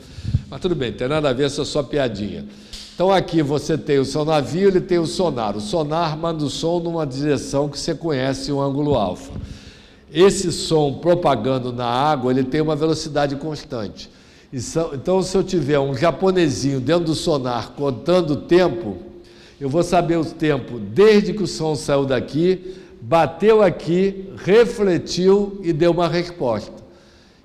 Mas tudo bem, não tem nada a ver, isso é só piadinha. Então, aqui você tem o seu navio, ele tem o sonar. O sonar manda o som numa direção que você conhece, o ângulo alfa. Esse som propagando na água, ele tem uma velocidade constante. Então, se eu tiver um japonesinho dentro do sonar contando o tempo, eu vou saber o tempo desde que o som saiu daqui, bateu aqui, refletiu e deu uma resposta.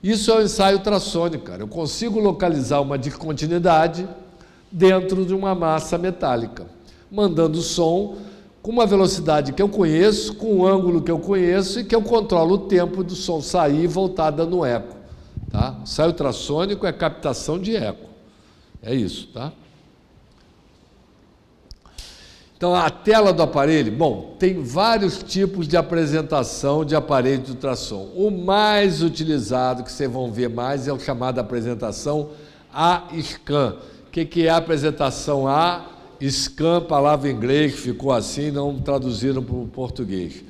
Isso é o ensaio ultrassônico, cara. Eu consigo localizar uma descontinuidade dentro de uma massa metálica, mandando som com uma velocidade que eu conheço, com um ângulo que eu conheço e que eu controlo o tempo do som sair e voltar dando eco. Tá? O ensaio ultrassônico é captação de eco. É isso, tá? Então, a tela do aparelho, bom, tem vários tipos de apresentação de aparelho de ultrassom. O mais utilizado, que vocês vão ver mais, é o chamado apresentação A-Scan. O que é a apresentação A-Scan? Palavra em inglês, ficou assim, não traduziram para o português.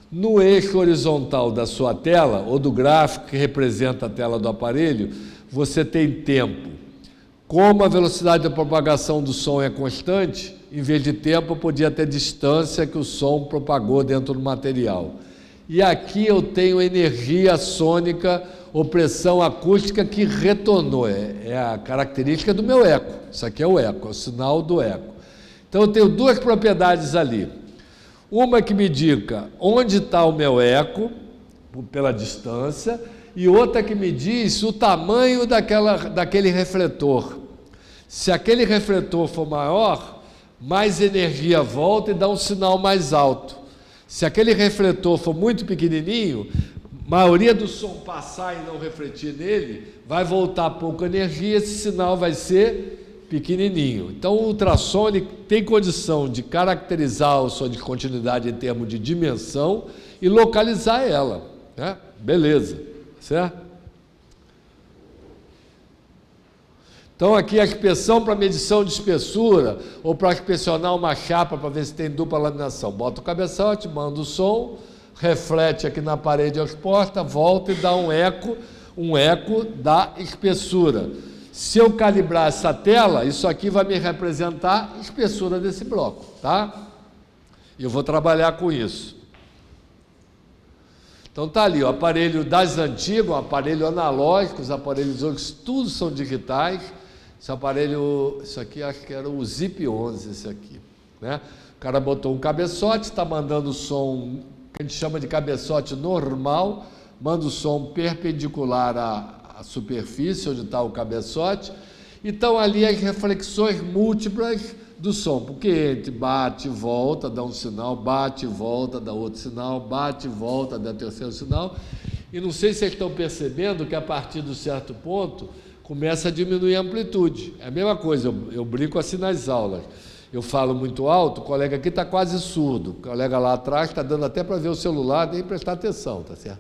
No eixo horizontal da sua tela, ou do gráfico que representa a tela do aparelho, você tem tempo. Como a velocidade da propagação do som é constante, em vez de tempo, eu podia ter distância que o som propagou dentro do material. E aqui eu tenho energia sônica ou pressão acústica que retornou. É a característica do meu eco. Isso aqui é o eco, é o sinal do eco. Então eu tenho duas propriedades ali. Uma que me indica onde está o meu eco, pela distância, e outra que me diz o tamanho daquele refletor. Se aquele refletor for maior, mais energia volta e dá um sinal mais alto. Se aquele refletor for muito pequenininho, a maioria do som passar e não refletir nele, vai voltar pouca energia, esse sinal vai ser pequenininho. Então o ultrassom tem condição de caracterizar a sua descontinuidade em termos de dimensão e localizar ela, né? Beleza, certo? Então aqui a inspeção para medição de espessura ou para inspecionar uma chapa para ver se tem dupla laminação. Bota o cabeçote, manda o som, reflete aqui na parede exposta, volta e dá um eco da espessura. Se eu calibrar essa tela, isso aqui vai me representar a espessura desse bloco, tá? E eu vou trabalhar com isso. Então tá ali, o aparelho das antigas, o aparelho analógico, os aparelhos hoje todos são digitais. Esse aparelho, isso aqui acho que era o Zip 11, esse aqui, né? O cara botou um cabeçote, está mandando o som, que a gente chama de cabeçote normal, manda o som perpendicular à superfície onde está o cabeçote, e estão ali as reflexões múltiplas do som, porque ele bate e volta, dá um sinal, bate e volta, dá outro sinal, bate e volta, dá terceiro sinal, e não sei se vocês estão percebendo que a partir de um certo ponto começa a diminuir a amplitude. É a mesma coisa, eu brinco assim nas aulas. Eu falo muito alto, o colega aqui está quase surdo, o colega lá atrás está dando até para ver o celular, nem prestar atenção, tá certo?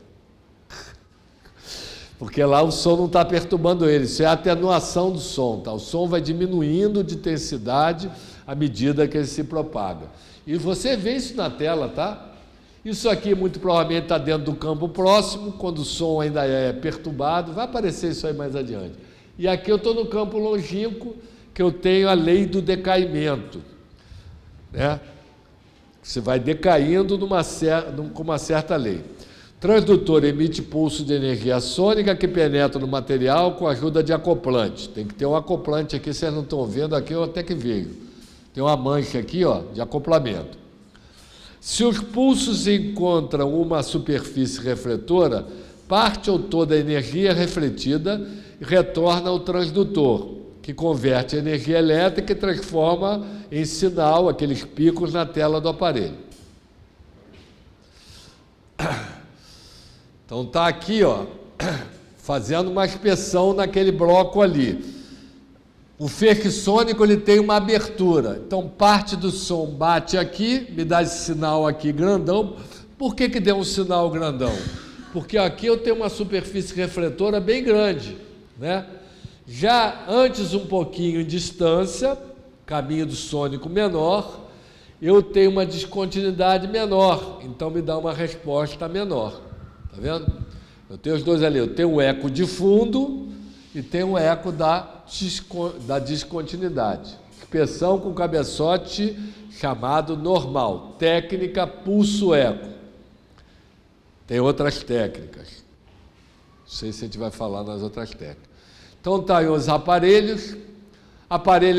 Porque lá o som não está perturbando ele, isso é a atenuação do som, tá? O som vai diminuindo de intensidade à medida que ele se propaga. E você vê isso na tela, tá? Isso aqui muito provavelmente está dentro do campo próximo, quando o som ainda é perturbado, vai aparecer isso aí mais adiante. E aqui eu estou no campo longínquo, que eu tenho a lei do decaimento, né? Você vai decaindo com uma certa lei. Transdutor emite pulso de energia sônica que penetra no material com a ajuda de acoplante. Tem que ter um acoplante aqui, vocês não estão vendo aqui, eu até que vejo. Tem uma mancha aqui, ó, de acoplamento. Se os pulsos encontram uma superfície refletora, parte ou toda a energia refletida retorna ao transdutor, que converte a energia elétrica e transforma em sinal aqueles picos na tela do aparelho. Então está aqui, ó, fazendo uma inspeção naquele bloco ali. O feixe sônico ele tem uma abertura, então parte do som bate aqui, me dá esse sinal aqui grandão. Por que deu um sinal grandão? Porque aqui eu tenho uma superfície refletora bem grande, né? Já antes um pouquinho em distância, caminho do sônico menor, eu tenho uma descontinuidade menor, então me dá uma resposta menor, tá vendo? Eu tenho os dois ali, eu tenho um eco de fundo e tenho um eco da descontinuidade. Inspeção com cabeçote chamado normal, técnica pulso-eco. Tem outras técnicas, não sei se a gente vai falar nas outras técnicas. Então tá aí os aparelhos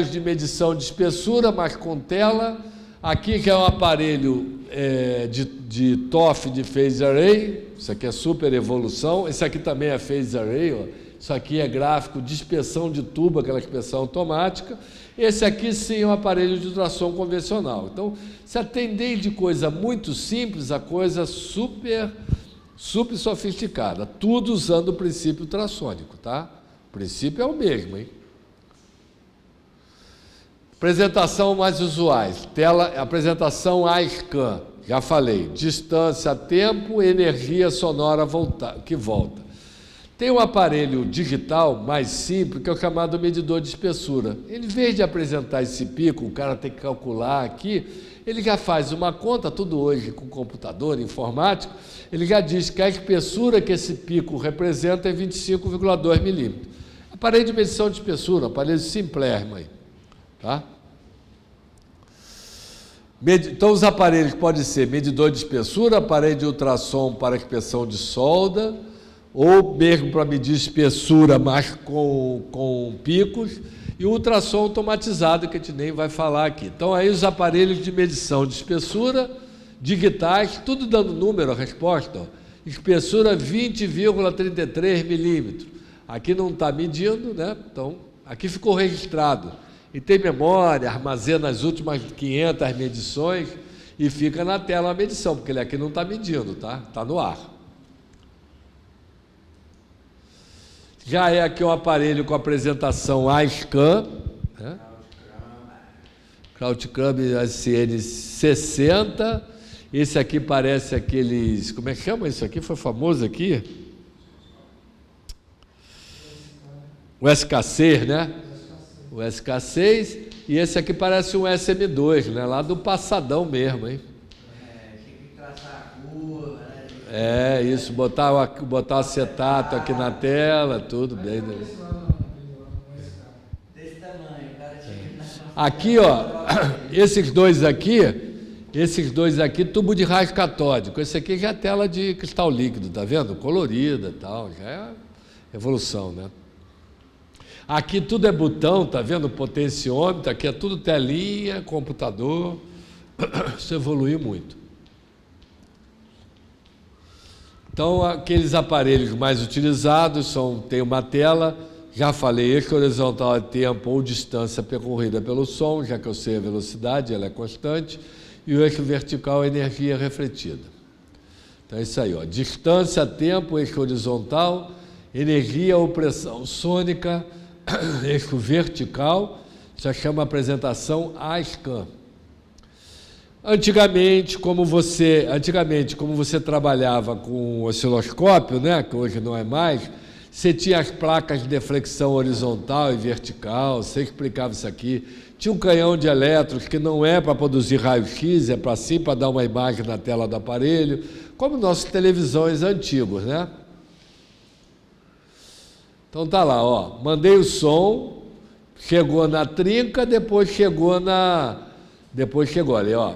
de medição de espessura, mas com tela. Aqui que é um aparelho de TOF de Phase Array, isso aqui é super evolução, esse aqui também é Phase Array, ó. Isso aqui é gráfico de inspeção de tubo, aquela inspeção automática. Esse aqui sim é um aparelho de ultrassom convencional. Então, se atender de coisa muito simples a coisa super sofisticada, tudo usando o princípio ultrassônico, tá? O princípio é o mesmo, hein? Apresentação mais usuais, apresentação A-scan, já falei, distância, tempo, energia sonora que volta. Tem um aparelho digital mais simples, que é o chamado medidor de espessura. Em vez de apresentar esse pico, o cara tem que calcular aqui, ele já faz uma conta, tudo hoje com computador, informático, ele já diz que a espessura que esse pico representa é 25,2 milímetros. Aparelho de medição de espessura, aparelho simplérrimo aí, tá? Então os aparelhos podem ser medidor de espessura, aparelho de ultrassom para inspeção de solda, ou mesmo para medir espessura, mas com picos, e o ultrassom automatizado, que a gente nem vai falar aqui. Então aí os aparelhos de medição de espessura, digitais, tudo dando número, a resposta, ó. Espessura 20,33 milímetros. Aqui não está medindo, né? Então, aqui ficou registrado. E tem memória, armazena as últimas 500 medições, e fica na tela a medição, porque ele aqui não está medindo, tá? Está no ar. Já é aqui um aparelho com apresentação A-Scan, né? Krautcrumb SN60. Esse aqui parece aqueles... Como é que chama isso aqui? Foi famoso aqui? O SK6, né? O SK6. E esse aqui parece um SM2, né? Lá do passadão mesmo, hein? Tinha que traçar a curva, né? Isso. Botar o acetato aqui na tela, tudo bem, né? Desse tamanho, o cara tinha que... Aqui, ó, esses dois aqui, tubo de raio catódico. Esse aqui já é tela de cristal líquido, tá vendo? Colorida e tal, já é evolução, né? Aqui tudo é botão, tá vendo? Potenciômetro, aqui é tudo telinha, computador. Isso evoluiu muito. Então, aqueles aparelhos mais utilizados tem uma tela, já falei, eixo horizontal é tempo ou distância percorrida pelo som, já que eu sei a velocidade, ela é constante, e o eixo vertical é energia refletida. Então é isso aí, ó, distância, tempo, eixo horizontal, energia ou pressão sônica, eixo vertical, isso chama apresentação A-Scan. Antigamente, como você trabalhava com osciloscópio, né, que hoje não é mais, você tinha as placas de deflexão horizontal e vertical, você explicava isso aqui. Tinha um canhão de elétrons que não é para produzir raio-x, é para dar uma imagem na tela do aparelho, como nossas televisões antigos, né? Então tá lá, ó, mandei o som, chegou na trinca, depois chegou ali, ó.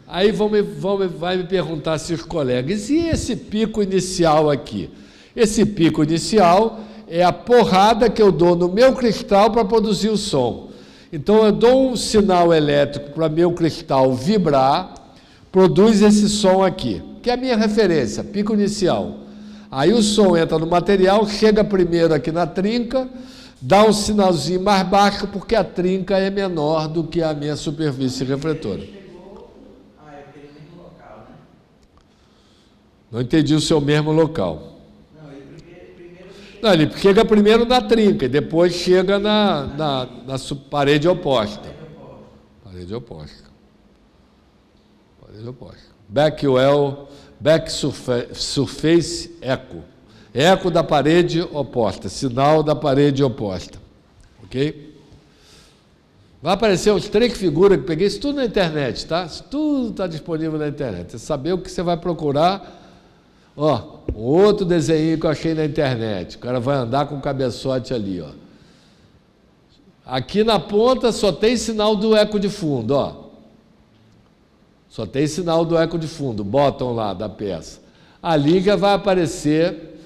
Aí vai me perguntar se os colegas, e esse pico inicial aqui? Esse pico inicial é a porrada que eu dou no meu cristal para produzir o som. Então eu dou um sinal elétrico para meu cristal vibrar, produz esse som aqui, que é a minha referência, pico inicial. Aí o som entra no material, chega primeiro aqui na trinca, dá um sinalzinho mais baixo, porque a trinca é menor do que a minha superfície refletora. Eu queria o mesmo local, né? Não entendi o seu mesmo local. Não, Não, ele chega primeiro na trinca e depois chega na parede oposta. Parede oposta. Back surface echo. Eco da parede oposta, sinal da parede oposta. Ok? Vai aparecer uns 3 figuras que peguei, isso tudo na internet, tá? Isso tudo está disponível na internet. Você saber o que você vai procurar. Ó, outro desenho que eu achei na internet. O cara vai andar com o cabeçote ali, ó. Aqui na ponta só tem sinal do eco de fundo, ó. Só tem sinal do eco de fundo, bottom lá da peça. Ali já vai aparecer,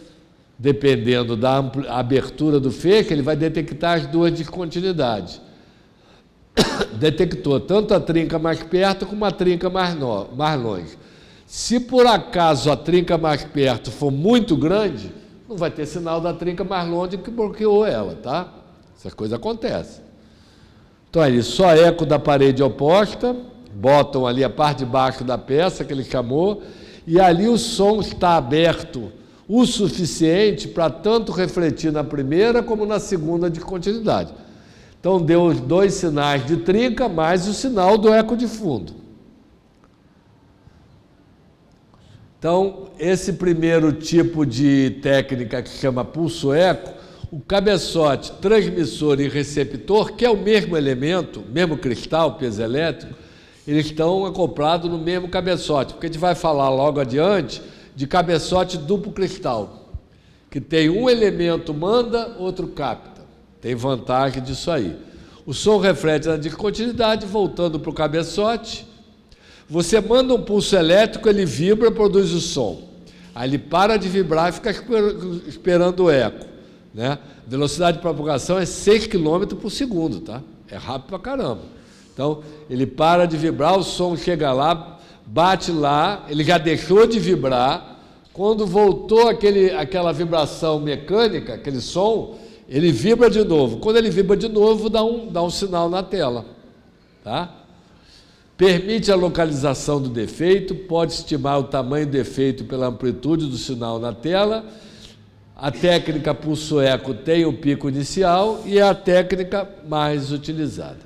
dependendo da abertura do feixe, ele vai detectar as duas descontinuidades. Detectou tanto a trinca mais perto como a trinca mais longe. Se por acaso a trinca mais perto for muito grande, não vai ter sinal da trinca mais longe que bloqueou ela, tá? Essas coisas acontecem. Então, aí, só eco da parede oposta, botam ali a parte de baixo da peça, que ele chamou, e ali o som está aberto o suficiente para tanto refletir na primeira como na segunda de continuidade. Então, deu os 2 sinais de trinca, mais o sinal do eco de fundo. Então, esse primeiro tipo de técnica que chama pulso-eco, o cabeçote, transmissor e receptor, que é o mesmo elemento, mesmo cristal, peso elétrico, eles estão acoplados no mesmo cabeçote, porque a gente vai falar logo adiante de cabeçote duplo cristal, que tem um elemento manda, outro capta. Tem vantagem disso aí. O som reflete na descontinuidade, voltando para o cabeçote. Você manda um pulso elétrico, ele vibra, produz o som. Aí ele para de vibrar e fica esperando o eco, né? Velocidade de propagação é 6 km por segundo, tá? É rápido pra caramba. Então, ele para de vibrar, o som chega lá, bate lá, ele já deixou de vibrar. Quando voltou aquela vibração mecânica, aquele som, ele vibra de novo. Quando ele vibra de novo, dá um sinal na tela, tá? Permite a localização do defeito, pode estimar o tamanho do defeito pela amplitude do sinal na tela. A técnica pulso-eco tem o pico inicial e é a técnica mais utilizada.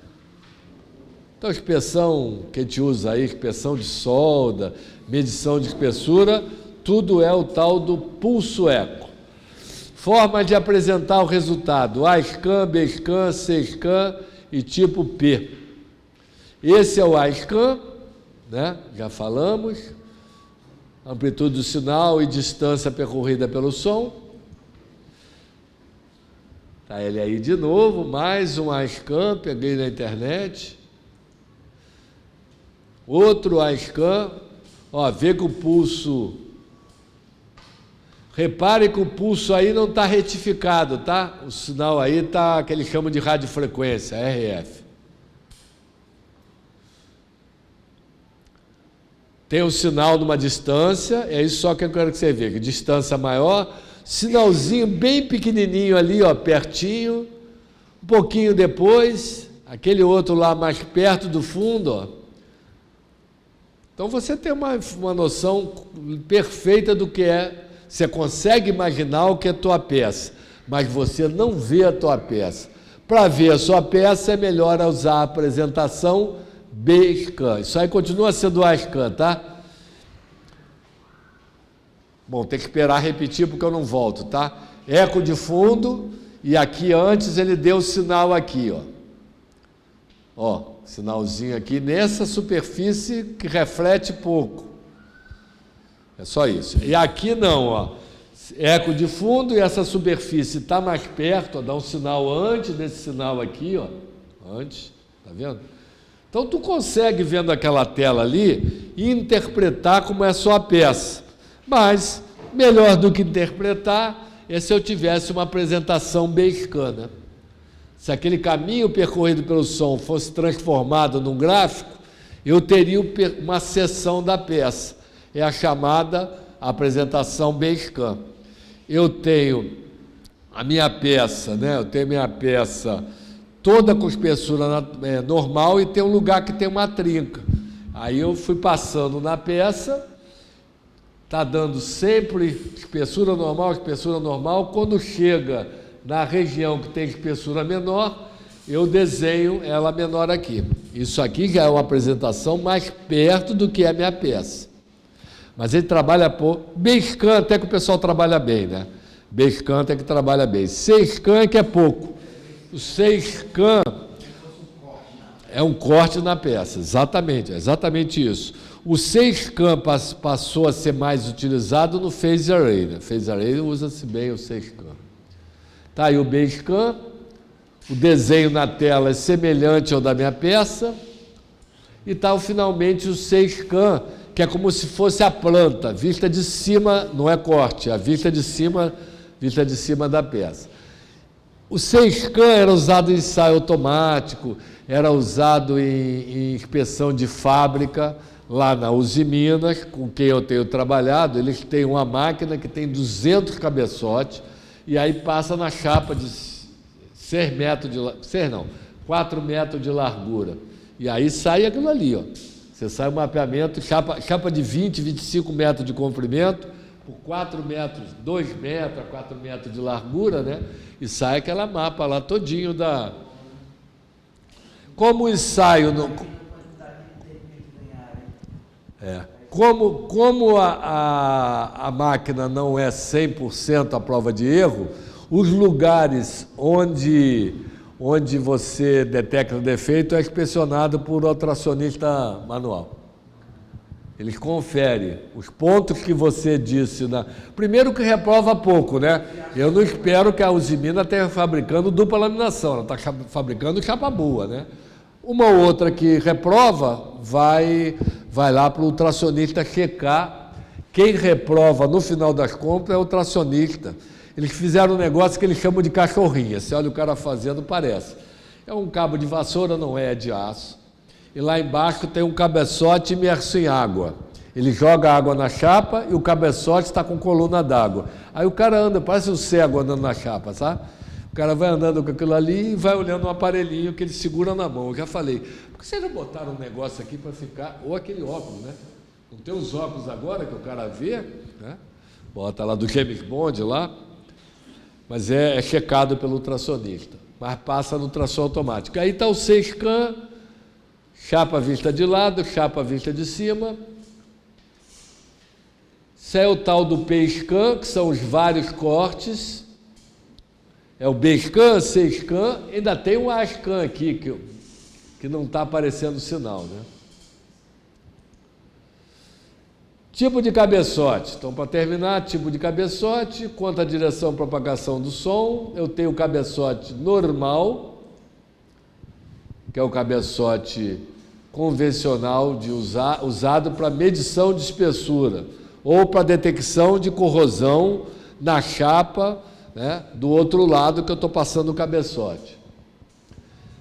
Então, a inspeção que a gente usa aí, inspeção de solda, medição de espessura, tudo é o tal do pulso-eco. Forma de apresentar o resultado: A-scan, B-scan, C-scan e tipo P. Esse é o A-scan, né? Já falamos. Amplitude do sinal e distância percorrida pelo som. Tá ele aí de novo, mais um A-scan, peguei na internet. Outro A-scan, ó, vê que o pulso... Repare que o pulso aí não está retificado, tá? O sinal aí está que eles chamam de radiofrequência, RF. Tem um sinal numa distância, é isso só que eu quero que você veja, que distância maior, sinalzinho bem pequenininho ali, ó, pertinho, um pouquinho depois, aquele outro lá mais perto do fundo, ó. Então você tem uma noção perfeita do que é, você consegue imaginar o que é tua peça, mas você não vê a tua peça. Para ver a sua peça é melhor usar a apresentação B-scan. Isso aí continua sendo A-scan, tá? Bom, tem que esperar repetir porque eu não volto, tá? Eco de fundo e aqui antes ele deu o sinal aqui, ó. Ó, sinalzinho aqui nessa superfície que reflete pouco. É só isso. E aqui não, ó. Eco de fundo e essa superfície está mais perto, ó, dá um sinal antes desse sinal aqui, ó. Antes, tá vendo? Então, tu consegue, vendo aquela tela ali, interpretar como é a sua peça. Mas, melhor do que interpretar, é se eu tivesse uma apresentação B-scan, né? Se aquele caminho percorrido pelo som fosse transformado num gráfico, eu teria uma seção da peça. É a chamada apresentação B-scan. Eu tenho a minha peça, né? Eu tenho minha peça toda com espessura normal e tem um lugar que tem uma trinca. Aí eu fui passando na peça, está dando sempre espessura normal. Quando chega na região que tem espessura menor, eu desenho ela menor aqui. Isso aqui já é uma apresentação mais perto do que é a minha peça. Mas ele trabalha por B-scan, até que o pessoal trabalha bem, né? B-scan até que trabalha bem. C-scan é que é pouco. O C-scan é um corte na peça, exatamente, é exatamente isso. O C-scan passou a ser mais utilizado no phase array, né? Phase array usa-se bem o C-scan. Tá aí o B-scan, o desenho na tela é semelhante ao da minha peça, e tá finalmente o C-scan, que é como se fosse a planta, vista de cima, não é corte, é a vista de cima da peça. O C-scan era usado em ensaio automático, era usado em inspeção de fábrica, lá na Uzi Minas, com quem eu tenho trabalhado. Eles têm uma máquina que tem 200 cabeçotes, e aí passa na chapa de 4 metros de largura. E aí sai aquilo ali, ó. Você sai o mapeamento, chapa de 20, 25 metros de comprimento, por 4 metros, 2 metros a 4 metros de largura, né? E sai aquela mapa lá todinho da... Como o ensaio... Como a máquina não é 100% a prova de erro, os lugares onde você detecta o defeito é inspecionado por ultrassonista manual. Ele confere os pontos que você disse. Primeiro que reprova pouco, né? Eu não espero que a Uzi Minas esteja fabricando dupla laminação, ela está fabricando chapa boa, né? Uma ou outra que reprova vai lá para o ultrassonista checar. Quem reprova no final das contas é o ultrassonista. Eles fizeram um negócio que eles chamam de cachorrinha. Você olha o cara fazendo, parece. É um cabo de vassoura, não é de aço. E lá embaixo tem um cabeçote imerso em água. Ele joga água na chapa e o cabeçote está com coluna d'água. Aí o cara anda, parece um cego andando na chapa, sabe? O cara vai andando com aquilo ali e vai olhando um aparelhinho que ele segura na mão. Eu já falei, por que vocês não botaram um negócio aqui para ficar, ou aquele óculos, né? Não tem os óculos agora que o cara vê, né? Bota lá do James Bond lá, mas é checado pelo ultrassonista, mas passa no ultrassom automático. Aí está o 6CAM, chapa vista de lado, chapa vista de cima. Isso é o tal do PSCAM, que são os vários cortes. É o BSCAM, 6CAM, ainda tem um ASCAM aqui, que não está aparecendo o sinal, né? Tipo de cabeçote. Então, para terminar, tipo de cabeçote, quanto à direção e propagação do som, eu tenho o cabeçote normal, que é o cabeçote convencional usado para medição de espessura ou para detecção de corrosão na chapa, né, do outro lado que eu estou passando o cabeçote.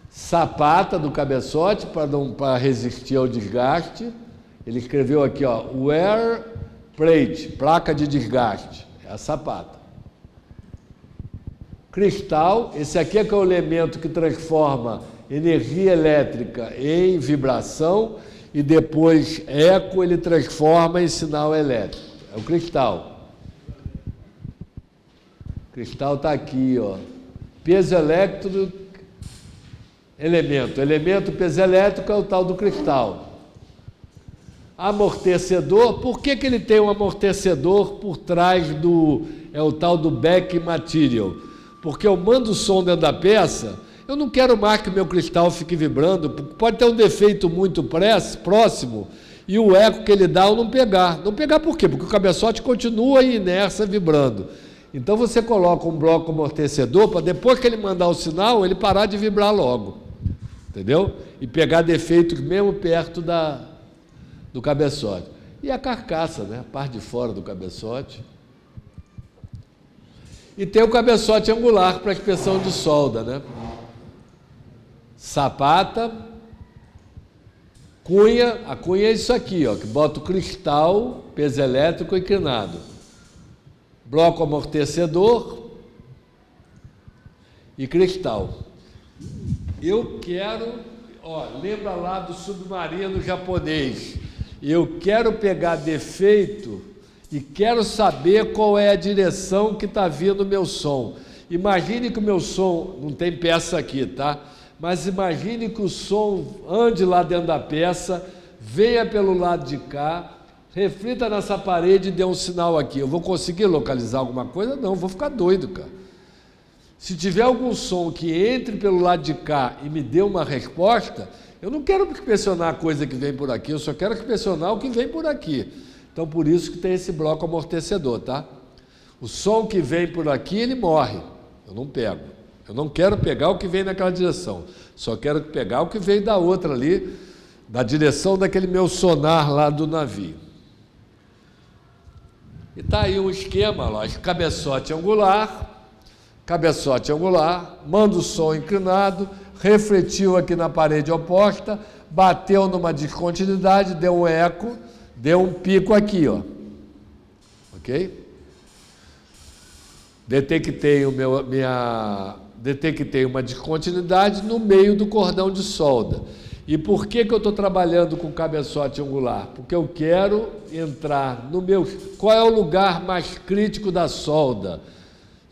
Sapata do cabeçote para resistir ao desgaste. Ele escreveu aqui, ó, wear plate, placa de desgaste, é a sapata. Cristal, esse aqui é que é o elemento que transforma energia elétrica em vibração e depois eco ele transforma em sinal elétrico. É o cristal. O cristal está aqui, ó. Peso elétrico, elemento peso elétrico é o tal do cristal. Amortecedor, por que ele tem um amortecedor por trás é o tal do back material? Porque eu mando o som dentro da peça, eu não quero mais que o meu cristal fique vibrando, pode ter um defeito muito próximo e o eco que ele dá eu não pegar. Não pegar por quê? Porque o cabeçote continua em inércia vibrando. Então você coloca um bloco amortecedor para depois que ele mandar o sinal, ele parar de vibrar logo. Entendeu? E pegar defeitos mesmo perto do cabeçote. E a carcaça, né? A parte de fora do cabeçote. E tem o cabeçote angular para inspeção de solda, né? Sapata, cunha, a cunha é isso aqui, ó, que bota o cristal, peso elétrico inclinado. Bloco amortecedor e cristal. Eu quero, ó, lembra lá do submarino japonês. Eu quero pegar defeito e quero saber qual é a direção que está vindo o meu som. Imagine que o meu som, não tem peça aqui, tá? Mas imagine que o som ande lá dentro da peça, venha pelo lado de cá, reflita nessa parede e dê um sinal aqui. Eu vou conseguir localizar alguma coisa? Não, vou ficar doido, cara. Se tiver algum som que entre pelo lado de cá e me dê uma resposta, eu não quero inspecionar a coisa que vem por aqui, eu só quero inspecionar o que vem por aqui. Então, por isso que tem esse bloco amortecedor, tá? O som que vem por aqui, ele morre. Eu não pego. Eu não quero pegar o que vem naquela direção. Só quero pegar o que vem da outra ali, da direção daquele meu sonar lá do navio. E tá aí um esquema, lógico, cabeçote angular, manda o som inclinado, refletiu aqui na parede oposta, bateu numa descontinuidade, deu um eco, deu um pico aqui, ó. Ok? Detectei uma descontinuidade no meio do cordão de solda. E por que eu estou trabalhando com cabeçote angular? Porque eu quero entrar no meu... Qual é o lugar mais crítico da solda?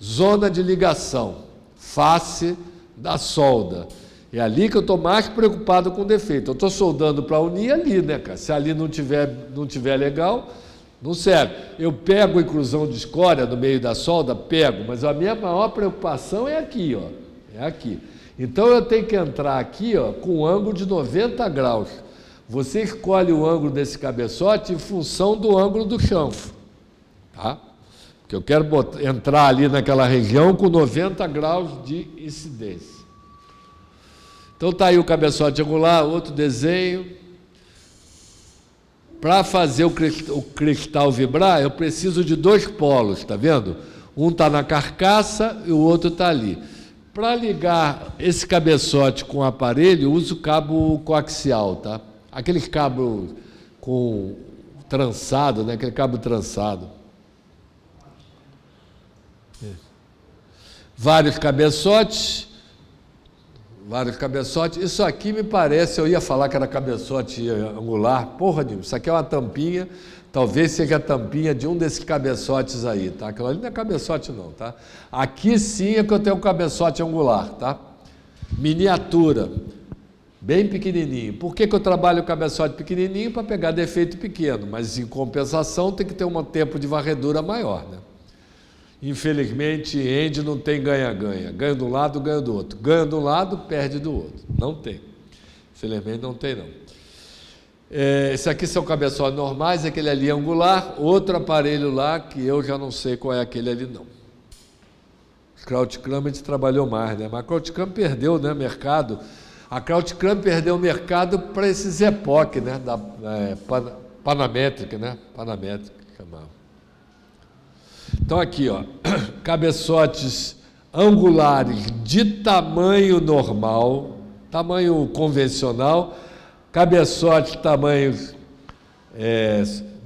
Zona de ligação, face da solda. É ali que eu estou mais preocupado com o defeito. Eu estou soldando para unir ali, né, cara? Se ali não tiver legal, não serve. Eu pego a inclusão de escória no meio da solda, pego, mas a minha maior preocupação é aqui, ó. É aqui. Então eu tenho que entrar aqui, ó, com um ângulo de 90 graus. Você escolhe o ângulo desse cabeçote em função do ângulo do chanfro, tá? Porque eu quero entrar ali naquela região com 90 graus de incidência. Então está aí o cabeçote angular, outro desenho. Para fazer o cristal vibrar, eu preciso de dois polos, está vendo? Um está na carcaça e o outro está ali. Para ligar esse cabeçote com o aparelho, eu uso cabo coaxial, tá? Aqueles cabos com trançado, né? Aquele cabo trançado. vários cabeçotes. Isso aqui me parece, eu ia falar que era cabeçote angular. Porra, Nilson, isso aqui é uma tampinha, talvez seja a tampinha de um desses cabeçotes aí, tá? Aquilo ali não é cabeçote não, tá? Aqui sim é que eu tenho um cabeçote angular, tá? Miniatura, bem pequenininho. Por que eu trabalho o cabeçote pequenininho? Para pegar defeito pequeno, mas em compensação tem que ter um tempo de varredura maior, né? Infelizmente, End não tem ganha-ganha. Ganha de um lado, ganha do outro. Ganha de um lado, perde do outro. Não tem. Infelizmente, não tem, não. Esse aqui são cabeçotes normais, aquele ali é angular. Outro aparelho lá, que eu já não sei qual é aquele ali, não. Krautcram a gente trabalhou mais, né? Mas a Krautcram perdeu, né, mercado. A Krautcram perdeu o mercado para esses EPOC, né? Da Panamétrica, né? Panamétrica, chamava. Então aqui, ó, cabeçotes angulares de tamanho normal, tamanho convencional, cabeçote tamanho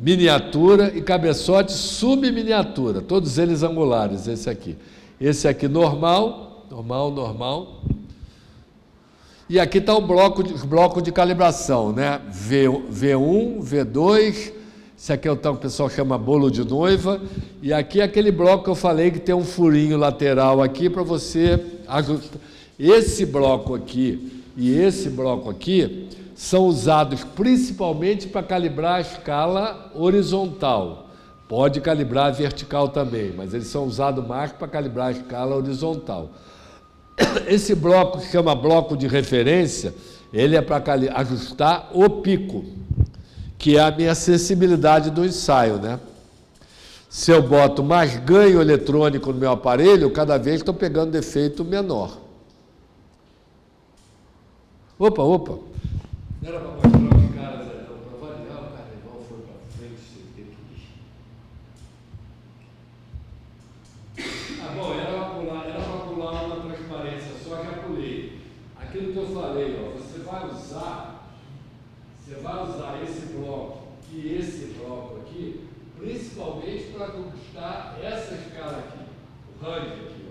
miniatura e cabeçote subminiatura, todos eles angulares, esse aqui. Esse aqui normal. E aqui está o bloco de calibração, né? V1, V2... Esse aqui é o tal que o pessoal chama bolo de noiva. E aqui é aquele bloco que eu falei que tem um furinho lateral aqui para você ajustar. Esse bloco aqui e esse bloco aqui são usados principalmente para calibrar a escala horizontal. Pode calibrar a vertical também, mas eles são usados mais para calibrar a escala horizontal. Esse bloco que chama bloco de referência, ele é para ajustar o pico, que é a minha sensibilidade do ensaio, né? Se eu boto mais ganho eletrônico no meu aparelho, cada vez estou pegando defeito menor. Opa! Não era para mostrar os caras aí, não. Para variar, o carnaval foi para frente, sem ter que ir. Ah, bom, era para pular uma transparência, só que já pulei. Aquilo que eu falei, ó, você vai usar esse bloco e esse bloco aqui, principalmente para conquistar essa escala aqui, o range aqui. Ó.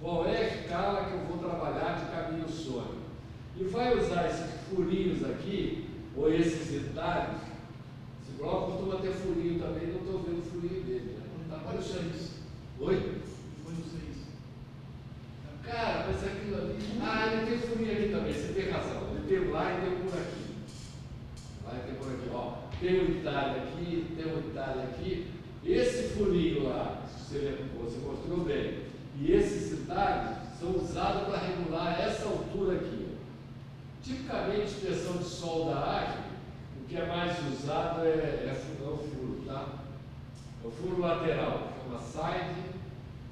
Qual é a escala que eu vou trabalhar de caminho sônico? E vai usar esses furinhos aqui, ou esses detalhes. Esse bloco costuma ter furinho também, não estou vendo o furinho dele. Né? Não está aparecendo isso. Oi? Foi no 6. Cara, mas aquilo ali. Ah, ele tem furinho aqui também, você tem razão. Ele tem lá e tem por aqui. Vai ter por aqui, ó. Tem um entalhe aqui, tem um entalhe aqui. Esse furinho lá, você mostrou bem, e esses entalhes são usados para regular essa altura aqui. Tipicamente, inspeção de solda ágil, o que é mais usado é o furo, tá? É o furo lateral, chama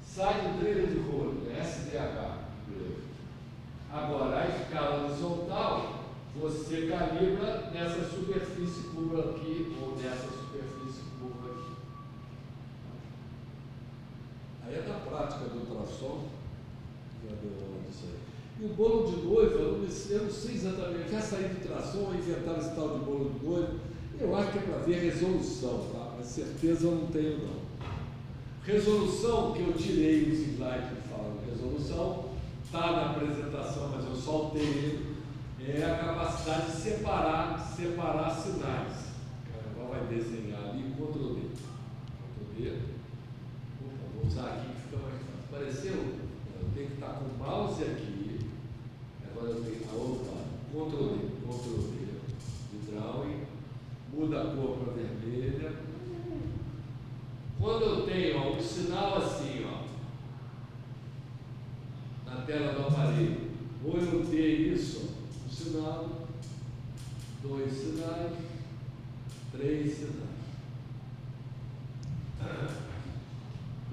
side driller de rolo, SDH. Agora, a escala horizontal, você calibra nessa superfície curva aqui ou nessa superfície curva aqui. Aí é da prática do ultrassom, já deu aula disso aí. E o bolo de noiva, eu não sei exatamente, já saí do ultrassom, inventaram esse tal de bolo de noiva, eu acho que é para ver resolução, tá? Mas certeza eu não tenho não. Resolução, que eu tirei os slides que falam de resolução, está na apresentação, mas eu soltei ele. É a capacidade de separar sinais. Ela vai desenhar ali, Ctrl D. Ctrl D. Opa, vou usar aqui que fica mais fácil. Apareceu? Eu tenho que estar com o mouse aqui. Agora eu tenho que Ctrl D de drawing. Muda a cor para vermelha. Quando eu tenho um sinal assim, ó, na tela do aparelho, ou eu tenho isso, ó, sinal, 2 sinais, 3 sinais.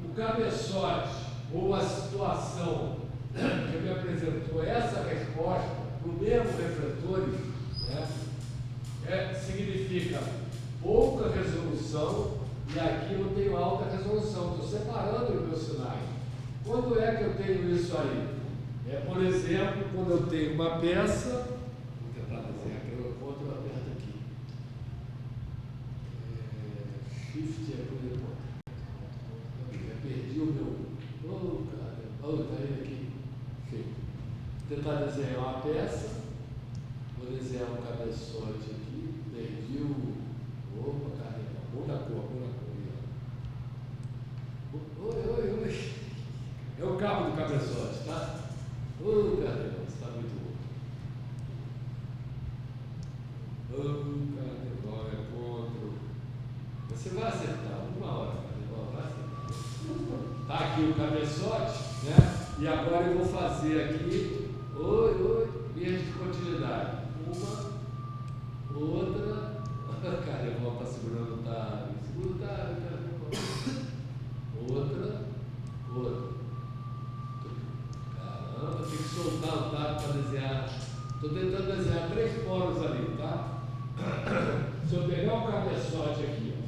O cabeçote ou a situação que me apresentou essa resposta no mesmo refletor, né, significa pouca resolução e aqui eu tenho alta resolução. Estou separando os meus sinais. Quando é que eu tenho isso aí? Por exemplo, quando eu tenho uma peça, vou tentar desenhar aqui, eu encontro uma aperto aqui. Shift é por depois. Já perdi o meu. Oh, cara. Oh, desenhar uma peça, vou desenhar um cabeçote aqui, perdi o... Opa, caramba, muda a cor. Oi. É o cabo do cabeçote, tá? Caramba, você está muito louco. Caramba, é contra. Você vai acertar, uma hora, caramba, vai acertar. Tá aqui o cabeçote, né? E agora eu vou fazer aqui, linhas de continuidade. Uma, outra, caramba, está segurando o talho. Segura o talho, caramba. Outra. Caramba, tem que soltar o talho para desenhar. Estou tentando desenhar 3 poros ali, tá? Se eu pegar um cabeçote aqui, ó,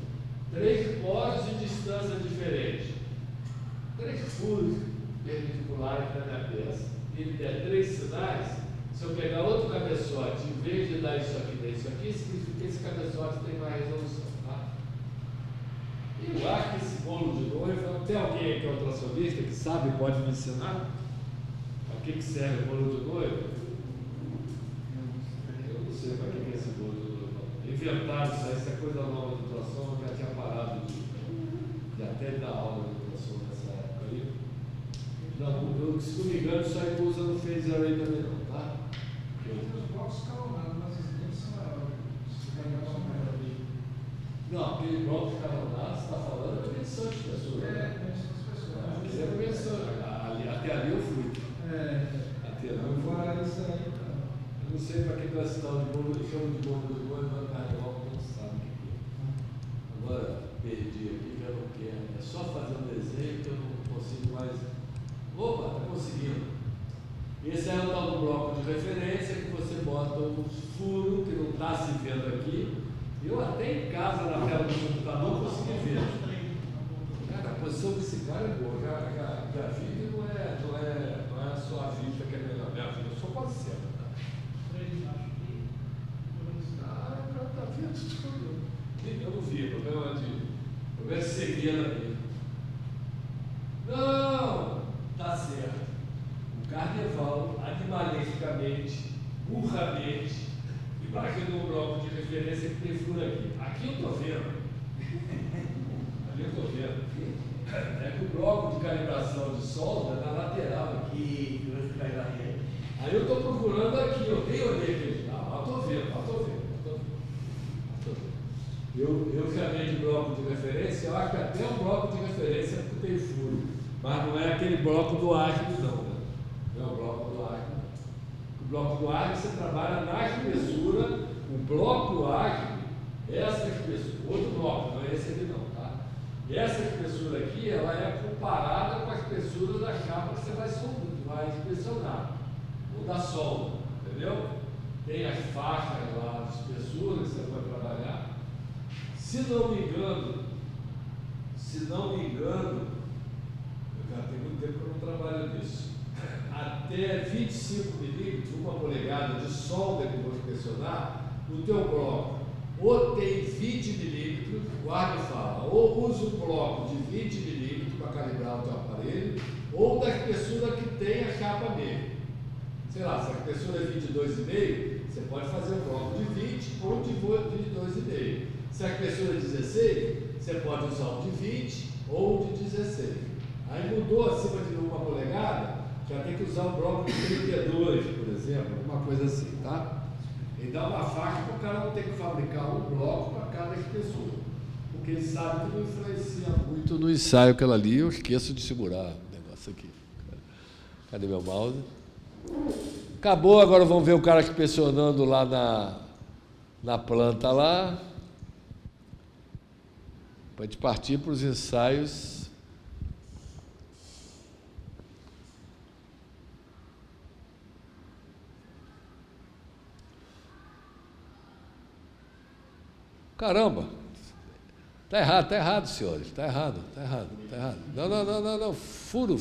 3 poros de distância diferente, 3 furos perpendiculares na minha peça, e ele der 3 sinais, se eu pegar outro cabeçote, em vez de dar isso aqui, significa que esse cabeçote tem mais resolução, tá? Eu acho que esse bolo de noiva, tem alguém que é ultrassonista que sabe, pode me ensinar? Para que serve o bolo de noiva? Eu não sei para que é esse bolo de noiva. Inventaram isso aí, isso é coisa nova de ultrassom, eu já tinha parado de até dar aula de ultrassom nessa época aí. Não, se não me engano, isso aí usa no Phase Array também não, tá? Tem os blocos escalonados, mas as dentes são maiores. Não, aquele bloco escalonado, você está falando de medição de pessoas. Aquele é medição. Até ali eu fui. Até ali eu fui. Agora isso aí, eu não sei para que nós estamos de bolo, chamo de bolo de bolo, mas carnaval não sabe o que é. Agora, perdi aqui, já não quero. É só fazer um desenho que eu não consigo mais. Opa, está conseguindo. Esse é o tal do bloco de referência que você bota um furo que não está se vendo aqui. Eu até em casa, na tela do computador, consegui ver. Cara, a posição desse cara é boa. A vida não é só a vida que é melhor. Minha vida só pode ser. Tá vendo tudo. Eu não vi, problema de seguir na vida. Não, tá certo. O carnaval, animalisticamente, burramente, imagina um bloco de referência que tem furo aqui. Aqui eu estou vendo. Ali eu estou vendo. É que o bloco de calibração de solda é na lateral aqui. Aí eu estou procurando aqui, eu nem olhei aqui. Mas estou vendo. Eu chamei de bloco de referência, eu acho que até um bloco de referência porque tem furo. Mas não é aquele bloco do ácido, não. Né? Não é o bloco do ácido. O bloco do ácido você trabalha na espessura. O bloco ácido, essa espessura, outro bloco, não é esse aqui não, tá? E essa espessura aqui, ela é comparada com a espessura da chapa que você vai inspecionar, ou da solda, entendeu? Tem as faixas lá de espessura que você vai trabalhar. Se não me engano, já tem muito tempo que eu não trabalho nisso. Até 25 milímetros, 1 polegada de solda que eu vou inspecionar, o teu bloco ou tem 20 milímetros, o árbitro fala, ou usa um bloco de 20 milímetros para calibrar o teu aparelho, ou da espessura que tem a chapa mesmo. Sei lá, se a espessura é 22,5, você pode fazer um bloco de 20 ou de 22,5. Se a espessura é 16, você pode usar um de 20 ou de 16. Aí mudou acima de 1 polegada, já tem que usar um bloco de 32, por exemplo, alguma coisa assim, tá? E dá uma faixa para o cara não ter que fabricar um bloco para cada espessura. Porque ele sabe que não influencia muito no ensaio aquela ali, eu esqueço de segurar o negócio aqui. Cadê meu mouse? Acabou, agora vamos ver o cara inspecionando lá na planta lá. Para a gente partir para os ensaios. Caramba! Está errado, senhores. Está errado. Não. Furo.